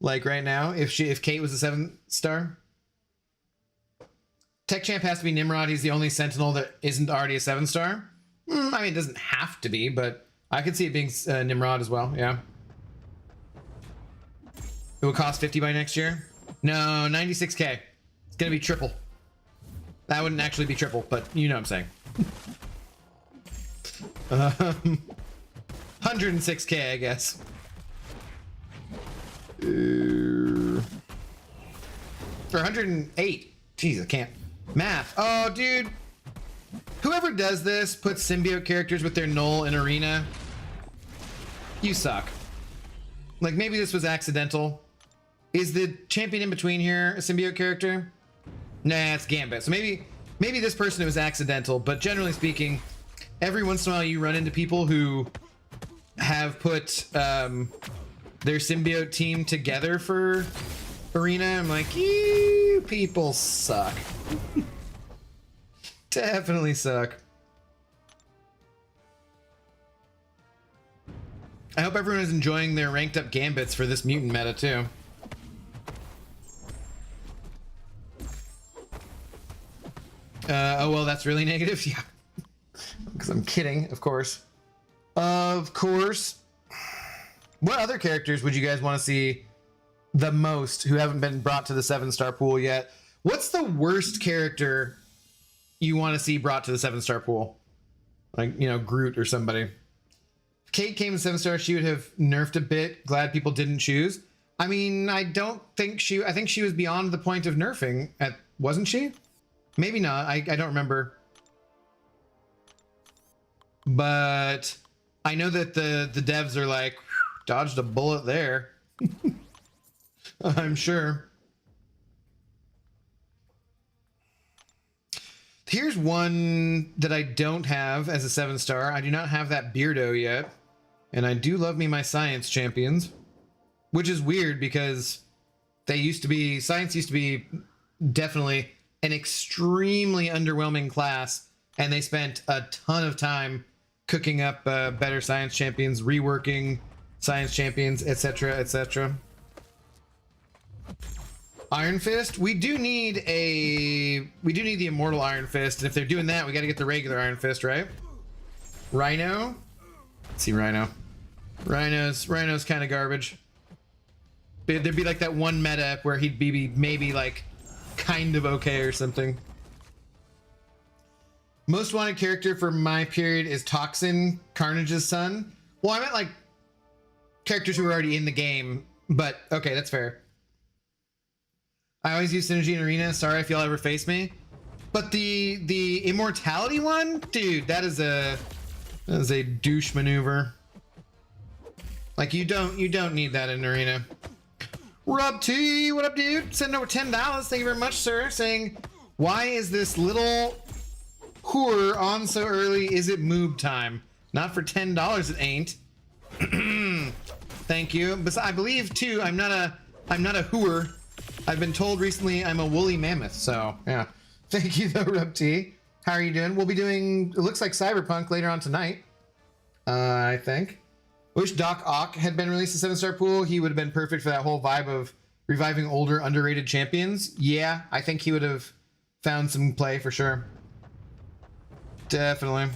Like right now, if Kate was a 7-star? Tech Champ has to be Nimrod. He's the only Sentinel that isn't already a 7-star. I mean, it doesn't have to be, but I could see it being Nimrod as well, yeah. It will cost 50 by next year? No, 96K. It's gonna be triple. That wouldn't actually be triple, but you know what I'm saying. 106K, I guess. Or 108. Jeez, I can't. Math. Oh, dude. Whoever does this puts symbiote characters with their null in arena. You suck. Like, maybe this was accidental. Is the champion in between here a symbiote character? Nah, it's Gambit. So maybe this person, it was accidental, but generally speaking, every once in a while you run into people who have put their symbiote team together for arena. I'm like, you people suck. Definitely suck. I hope everyone is enjoying their ranked up gambits for this mutant meta too. Oh, well, that's really negative. Yeah. Because I'm kidding, of course. Of course. What other characters would you guys want to see the most who haven't been brought to the 7-star pool yet? What's the worst character you want to see brought to the 7-star pool? like, you know, Groot or somebody. Kate came in 7-star, she would have nerfed a bit. Glad people didn't choose. I mean, I think she was beyond the point of nerfing, wasn't she? Maybe not, I don't remember. But I know that the devs are like, dodged a bullet there. I'm sure. Here's one that I don't have as a 7-star. I do not have that Beardo yet. And I do love me my science champions. Which is weird because science used to be definitely an extremely underwhelming class. And they spent a ton of time cooking up better science champions, reworking science champions, etc., etc. Iron Fist. We do need the Immortal Iron Fist, and if they're doing that, we got to get the regular Iron Fist, right? Rhino. Let's see, Rhino. Rhino's kind of garbage. There'd be like that one meta where he'd be maybe like kind of okay or something. Most wanted character for my period is Toxin, Carnage's son. Well, I meant like characters who are already in the game, but okay, that's fair. I always use Synergy in Arena. Sorry if y'all ever face me. But the Immortality one, dude, that is a douche maneuver. Like you don't need that in Arena. Rob T, what up, dude? Sending over $10. Thank you very much, sir. Saying, why is this little whore on so early? Is it moob time? Not for $10, it ain't. Thank you. But I believe too, I'm not a whore. I've been told recently I'm a woolly mammoth, so yeah. Thank you though, Rob T. How are you doing? We'll be doing, it looks like Cyberpunk later on tonight. I think. Wish Doc Ock had been released in 7-star pool. He would have been perfect for that whole vibe of reviving older, underrated champions. Yeah, I think he would have found some play for sure. Definitely.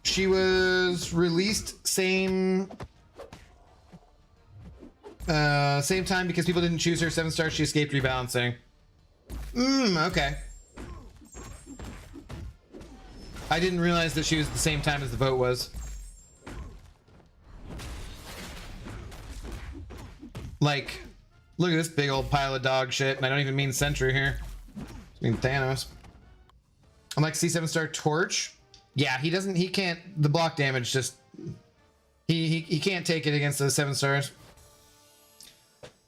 She was released same time because people didn't choose her. 7-star, she escaped rebalancing. Okay. I didn't realize that she was the same time as the vote was. Like, look at this big old pile of dog shit, and I don't even mean Sentry here. I mean Thanos. I'm like C7-star Torch. Yeah, he can't, the block damage just, he can't take it against those 7 stars.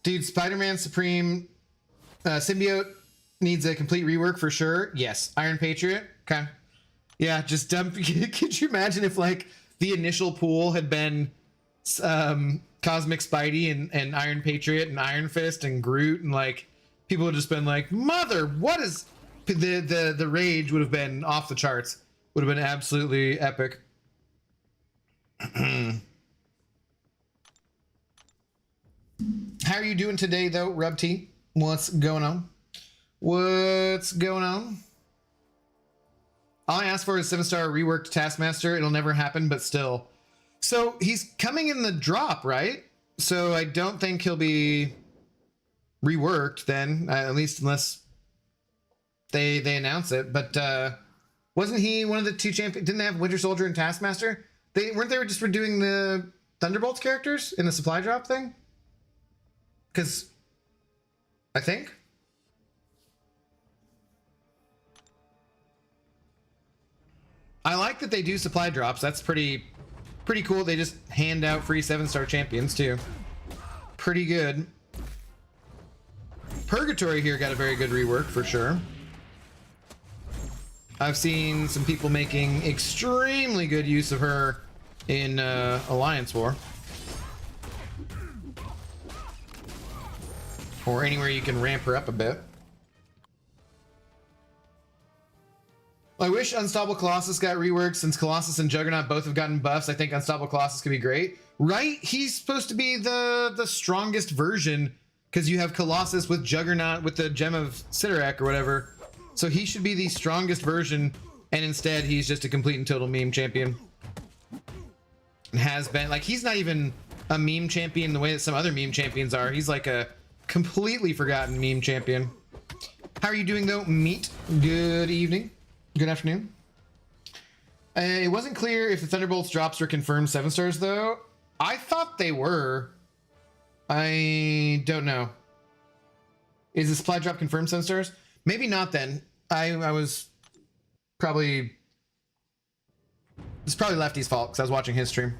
Dude, Spider-Man Supreme Symbiote needs a complete rework for sure. Yes. Iron Patriot. Okay. Yeah, just dump. Could you imagine if like the initial pool had been Cosmic Spidey and Iron Patriot and Iron Fist and Groot, and like people would just been like, mother, what is the rage would have been off the charts. Would have been absolutely epic. How are you doing today though, Rub T? What's going on? What's going on? All I asked for is 7-star reworked Taskmaster. It'll never happen, but still. So he's coming in the drop, right? So I don't think he'll be reworked then, at least unless they announce it. But wasn't he one of the 2 champions? Didn't they have Winter Soldier and Taskmaster? Weren't they just redoing the Thunderbolts characters in the supply drop thing? Because I think. I like that they do supply drops. That's pretty cool. They just hand out free 7-star champions too. Pretty good. Purgatory here got a very good rework for sure. I've seen some people making extremely good use of her in Alliance War. Or anywhere you can ramp her up a bit. I wish Unstoppable Colossus got reworked since Colossus and Juggernaut both have gotten buffs. I think Unstoppable Colossus could be great. Right? He's supposed to be the strongest version because you have Colossus with Juggernaut with the Gem of Sidorak or whatever. So he should be the strongest version, and instead he's just a complete and total meme champion. And has been. Like, he's not even a meme champion the way that some other meme champions are. He's like a completely forgotten meme champion. How are you doing though, Meat? Good evening. Good afternoon. It wasn't clear if the Thunderbolts drops were confirmed 7 stars, though. I thought they were. I don't know. Is the supply drop confirmed 7 stars? Maybe not then. I was probably... It's probably Lefty's fault, because I was watching his stream.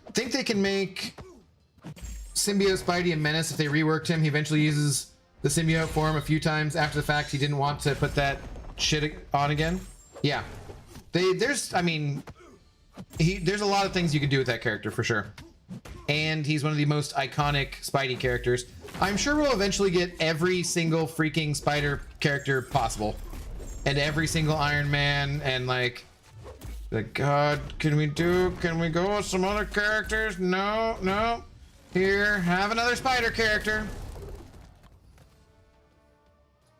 I think they can make Symbiote Spidey a menace if they reworked him. He eventually uses the symbiote form a few times after the fact. He didn't want to put that shit on again. Yeah. There's a lot of things you can do with that character for sure. And he's one of the most iconic Spidey characters. I'm sure we'll eventually get every single freaking Spider character possible. And every single Iron Man and like God, can we go with some other characters? No. Here, have another Spider character.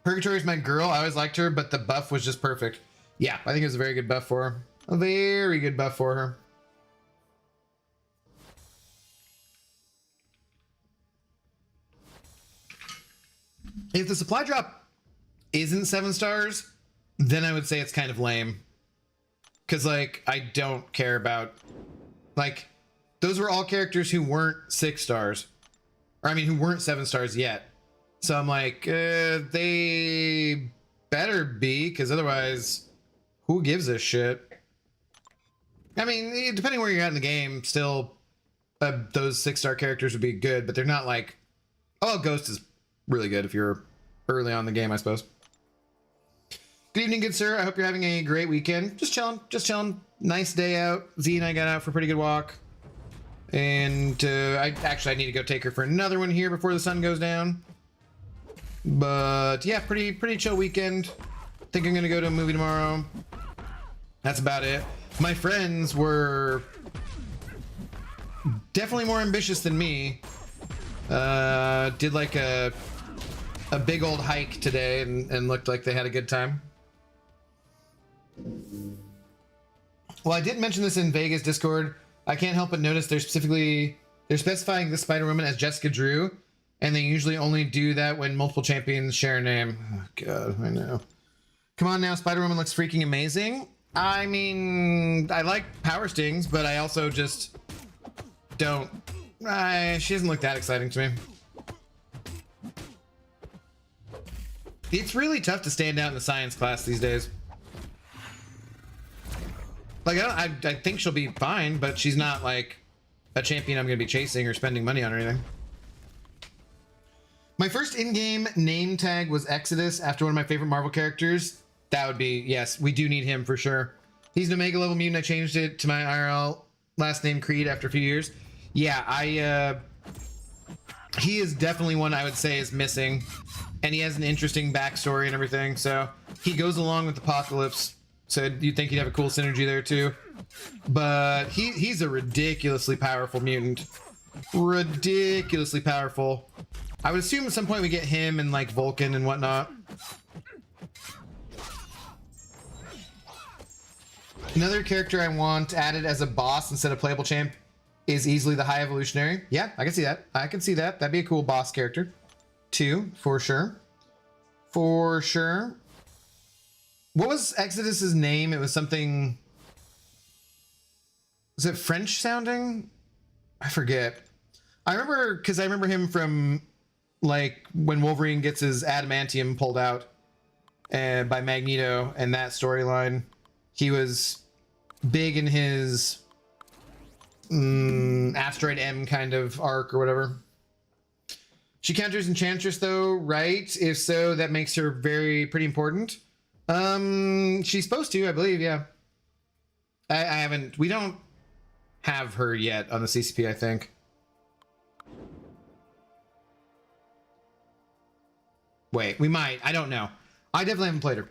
Purgatory's my girl. I always liked her, but the buff was just perfect. Yeah, I think it was a very good buff for her. A very good buff for her. If the supply drop isn't 7 stars, then I would say it's kind of lame. Because, like, I don't care about... Like, those were all characters who weren't 6 stars. Or, I mean, who weren't 7 stars yet. So I'm like, they better be, because otherwise, who gives a shit? I mean, depending where you're at in the game, still, those 6-star characters would be good, but they're not like... Oh, Ghost is really good if you're early on in the game, I suppose. Good evening, good sir. I hope you're having a great weekend. Just chilling. Nice day out. Z and I got out for a pretty good walk. And I need to go take her for another one here before the sun goes down. But yeah, pretty chill weekend. Think I'm gonna go to a movie tomorrow. That's about it. My friends were definitely more ambitious than me. Did like a big old hike today and looked like they had a good time. Well, I did mention this in Vegas Discord. I can't help but notice they're specifying the Spider-Woman as Jessica Drew, and they usually only do that when multiple champions share a name. Oh, God, I know. Come on now, Spider-Woman looks freaking amazing. I mean, I like Power Stings, but I also just don't... she doesn't look that exciting to me. It's really tough to stand out in the science class these days. Like, I think she'll be fine, but she's not like a champion I'm going to be chasing or spending money on or anything. My first in-game name tag was Exodus after one of my favorite Marvel characters. That would be, yes, we do need him for sure. He's an Omega level mutant. I changed it to my IRL last name Creed after a few years. Yeah, he is definitely one I would say is missing. And he has an interesting backstory and everything, so he goes along with Apocalypse. So you'd think he'd have a cool synergy there too. But he's a ridiculously powerful mutant. Ridiculously powerful. I would assume at some point we get him and like Vulcan and whatnot. Another character I want added as a boss instead of playable champ is easily the High Evolutionary. Yeah, I can see that. I can see that. That'd be a cool boss character. Too, for sure. For sure. What was Exodus's name? It was something... Was it French sounding? I forget. I remember him from like when Wolverine gets his adamantium pulled out by Magneto and that storyline. He was big in his Asteroid M kind of arc or whatever. She counters Enchantress though, right? If so, that makes her pretty important. She's supposed to, I believe, yeah. We don't have her yet on the CCP, I think. Wait, we might. I don't know. I definitely haven't played her.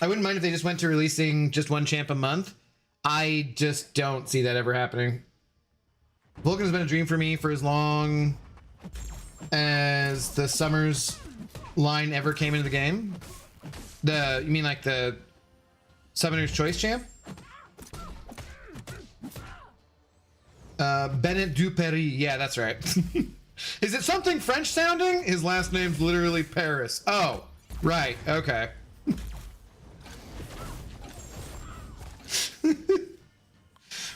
I wouldn't mind if they just went to releasing just one champ a month. I just don't see that ever happening. Vulcan has been a dream for me for as long as the Summers line ever came into the game. You mean like the Summoner's Choice champ? Bennett Duperry. Yeah, that's right. Is it something French sounding? His last name's literally Paris. Oh, Right, okay.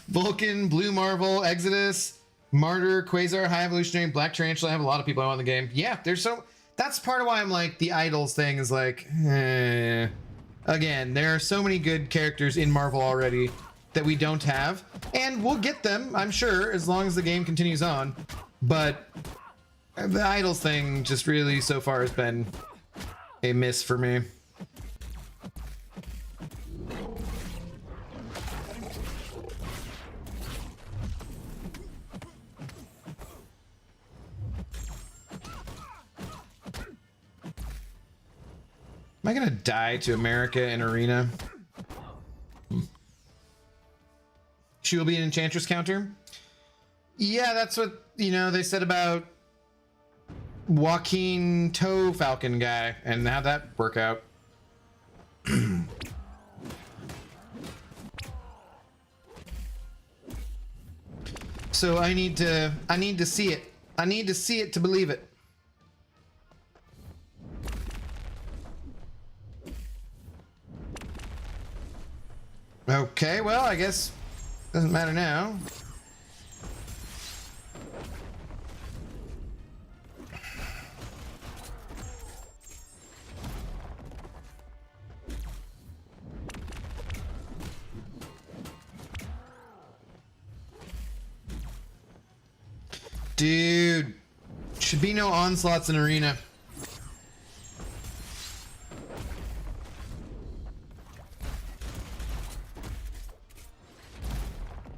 Vulcan, Blue Marvel, Exodus, Martyr, Quasar, High Evolutionary, Black Tarantula. I have a lot of people I want in the game. Yeah, there's so... That's part of why I'm like, the Idols thing is like... Again, there are so many good characters in Marvel already that we don't have. And we'll get them, I'm sure, as long as the game continues on. But the Idols thing just really, so far, has been a miss for me. Am I gonna die to America in Arena? She will be an Enchantress counter? Yeah, that's what, you know, they said about Joaquin Toe Falcon guy, and how'd that work out? So I need to see it. I need to see it to believe it. Okay, well, I guess doesn't matter now. Dude, should be no onslaughts in Arena.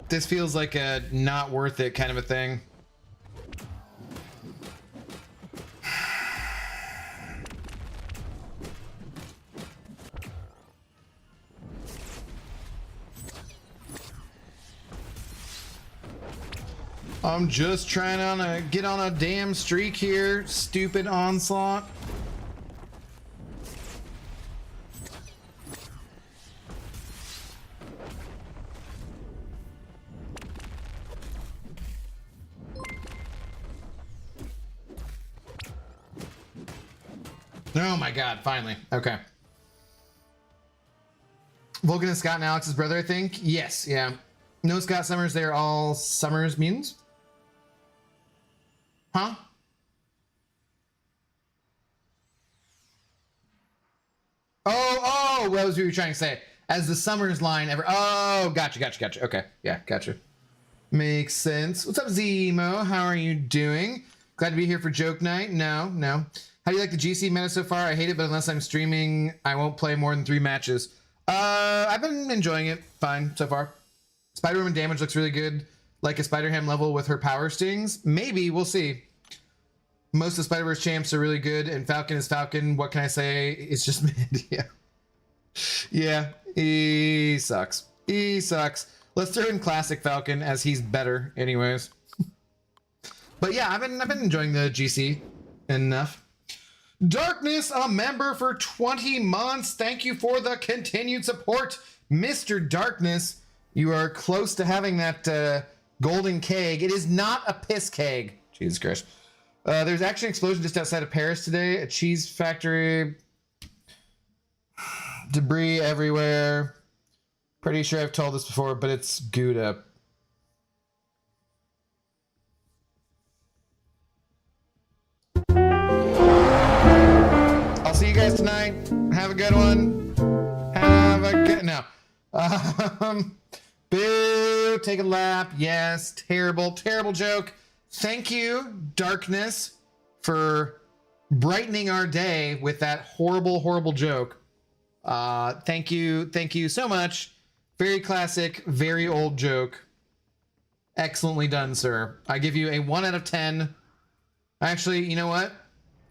This feels like a not worth it kind of a thing. I'm just trying to get on a damn streak here, stupid onslaught. Oh my god, finally. Okay. Vulcan is Scott and Alex's brother, I think. Yes, yeah. No Scott Summers, they're all Summers mutants? Huh? Oh, what was you were trying to say? As the Summers line ever. Oh, gotcha. Okay, yeah, gotcha. Makes sense. What's up, Zemo? How are you doing? Glad to be here for joke night. No. How do you like the GC meta so far? I hate it, but unless I'm streaming, I won't play more than 3 matches. I've been enjoying it fine so far. Spider-Woman damage looks really good. Like a Spider-Ham level with her power stings. Maybe, we'll see. Most of the Spider-Verse champs are really good, and Falcon is Falcon. What can I say? It's just mid. Yeah, he sucks. Let's throw in classic Falcon as he's better anyways. But yeah, I've been enjoying the GC enough. Darkness, a member for 20 months. Thank you for the continued support, Mr. Darkness. You are close to having that golden keg. It is not a piss keg. Jesus Christ. There's actually an explosion just outside of Paris today. A cheese factory. Debris everywhere. Pretty sure I've told this before, but it's Gouda. I'll see you guys tonight. Have a good one. Boo, take a lap. Yes, terrible joke. Thank you, Darkness, for brightening our day with that horrible joke. Thank you so much. Very classic, very old joke. Excellently done, sir. I give you a 1 out of 10. Actually, you know what?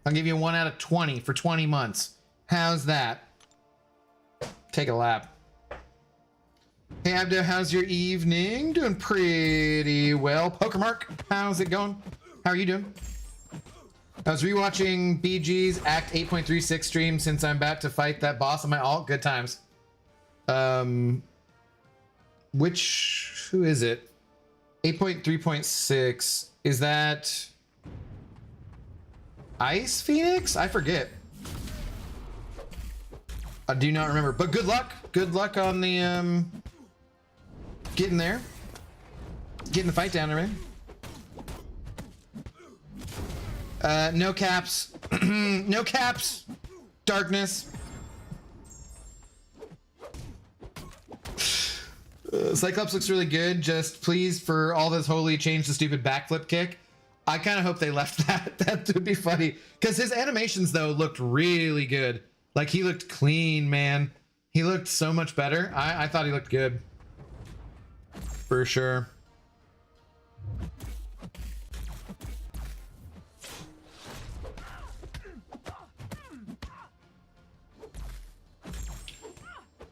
I'll give you a 1 out of 20 for 20 months. How's that? Take a lap. Hey, Abdo, how's your evening? Doing pretty well. Pokermark, how's it going? How are you doing? I was rewatching BG's Act 8.36 stream since I'm about to fight that boss on my alt. Good times. Who is it? 8.3.6. Is that Ice Phoenix? I forget. I do not remember, but good luck. Good luck on the getting there, getting the fight down there, man. No caps, no caps. Darkness. Cyclops looks really good. Just please, for all this holy, change the stupid backflip kick. I kind of hope they left that. That would be funny. Because his animations, though, looked really good. Like, he looked clean, man. He looked so much better. I thought he looked good. For sure.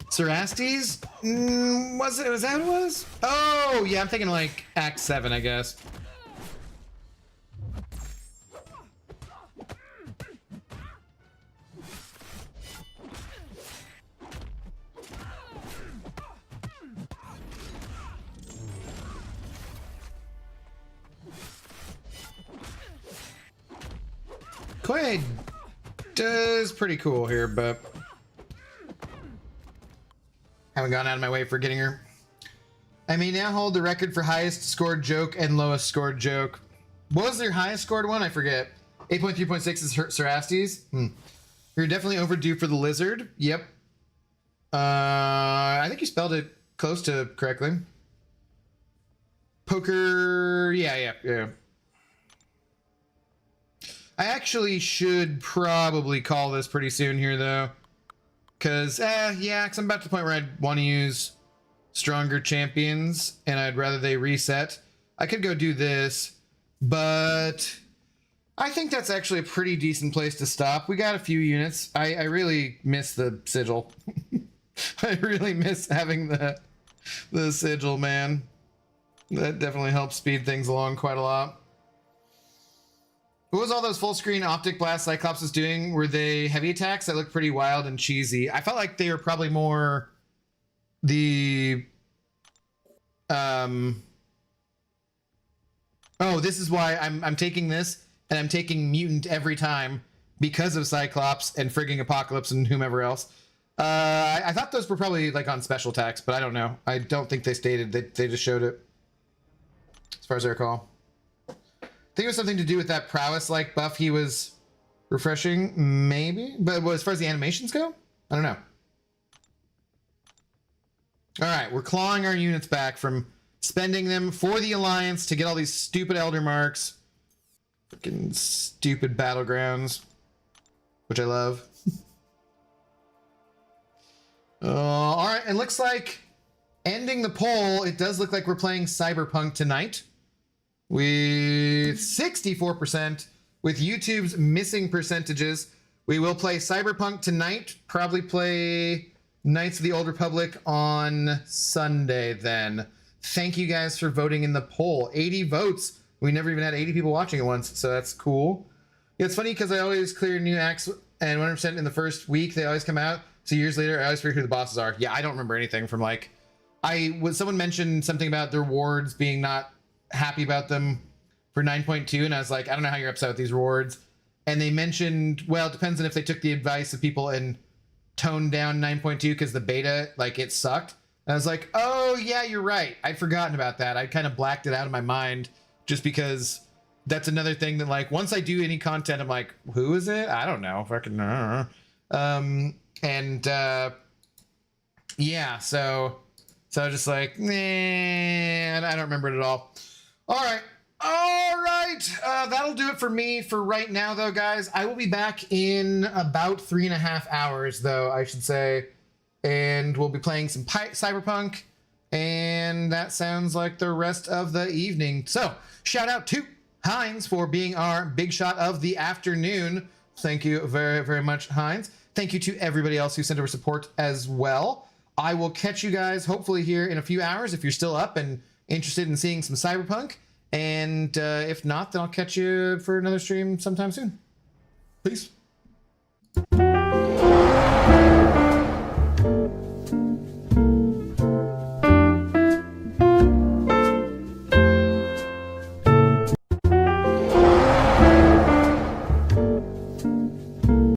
Cerastes? Was that what it was? Oh, yeah, I'm thinking like Act 7, I guess. Koei does pretty cool here, but haven't gone out of my way for getting her. I may now hold the record for highest scored joke and lowest scored joke. What was their highest scored one? I forget. 8.3.6 is Cerastes. You're definitely overdue for the lizard. Yep. I think you spelled it close to correctly. Poker. Yeah. I actually should probably call this pretty soon here, though. Because, yeah, because I'm about to the point where I'd want to use stronger champions, and I'd rather they reset. I could go do this, but I think that's actually a pretty decent place to stop. We got a few units. I really miss the sigil. I really miss having the sigil, man. That definitely helps speed things along quite a lot. What was all those full screen optic blast Cyclops was doing? Were they heavy attacks that looked pretty wild and cheesy? I felt like they were probably more the oh, this is why I'm taking this, and I'm taking mutant every time because of Cyclops and frigging Apocalypse and whomever else. I thought those were probably like on special attacks, but I don't know. I don't think they stated. They just showed it, as far as I recall. I think it was something to do with that prowess-like buff he was refreshing, maybe? But as far as the animations go, I don't know. All right, we're clawing our units back from spending them for the Alliance to get all these stupid Elder Marks. Freaking stupid Battlegrounds, which I love. All right, it looks like ending the poll, it does look like we're playing Cyberpunk tonight. With 64%, with YouTube's missing percentages, we will play Cyberpunk tonight, probably play Knights of the Old Republic on Sunday then. Thank you guys for voting in the poll. 80 votes. We never even had 80 people watching at once, so that's cool. Yeah, it's funny because I always clear new acts, and 100% in the first week, they always come out. So years later, I always forget who the bosses are. Yeah, I don't remember anything from like... someone mentioned something about their rewards being not happy about them for 9.2, and I was like, I don't know how you're upset with these rewards. And they mentioned, well, it depends on if they took the advice of people and toned down 9.2 because the beta, like, it sucked. And I was like, oh yeah, you're right. I'd forgotten about that. I kind of blacked it out of my mind just because that's another thing that, like, once I do any content, I'm like, who is it? I don't know. Fucking yeah, so I was just like, nah, I don't remember it at all. All right. That'll do it for me for right now, though, guys. I will be back in about 3.5 hours, though, I should say. And we'll be playing some Cyberpunk. And that sounds like the rest of the evening. So, shout out to Heinz for being our big shot of the afternoon. Thank you very, very much, Heinz. Thank you to everybody else who sent over support as well. I will catch you guys hopefully here in a few hours if you're still up and interested in seeing some Cyberpunk. And if not, then I'll catch you for another stream sometime soon. Peace.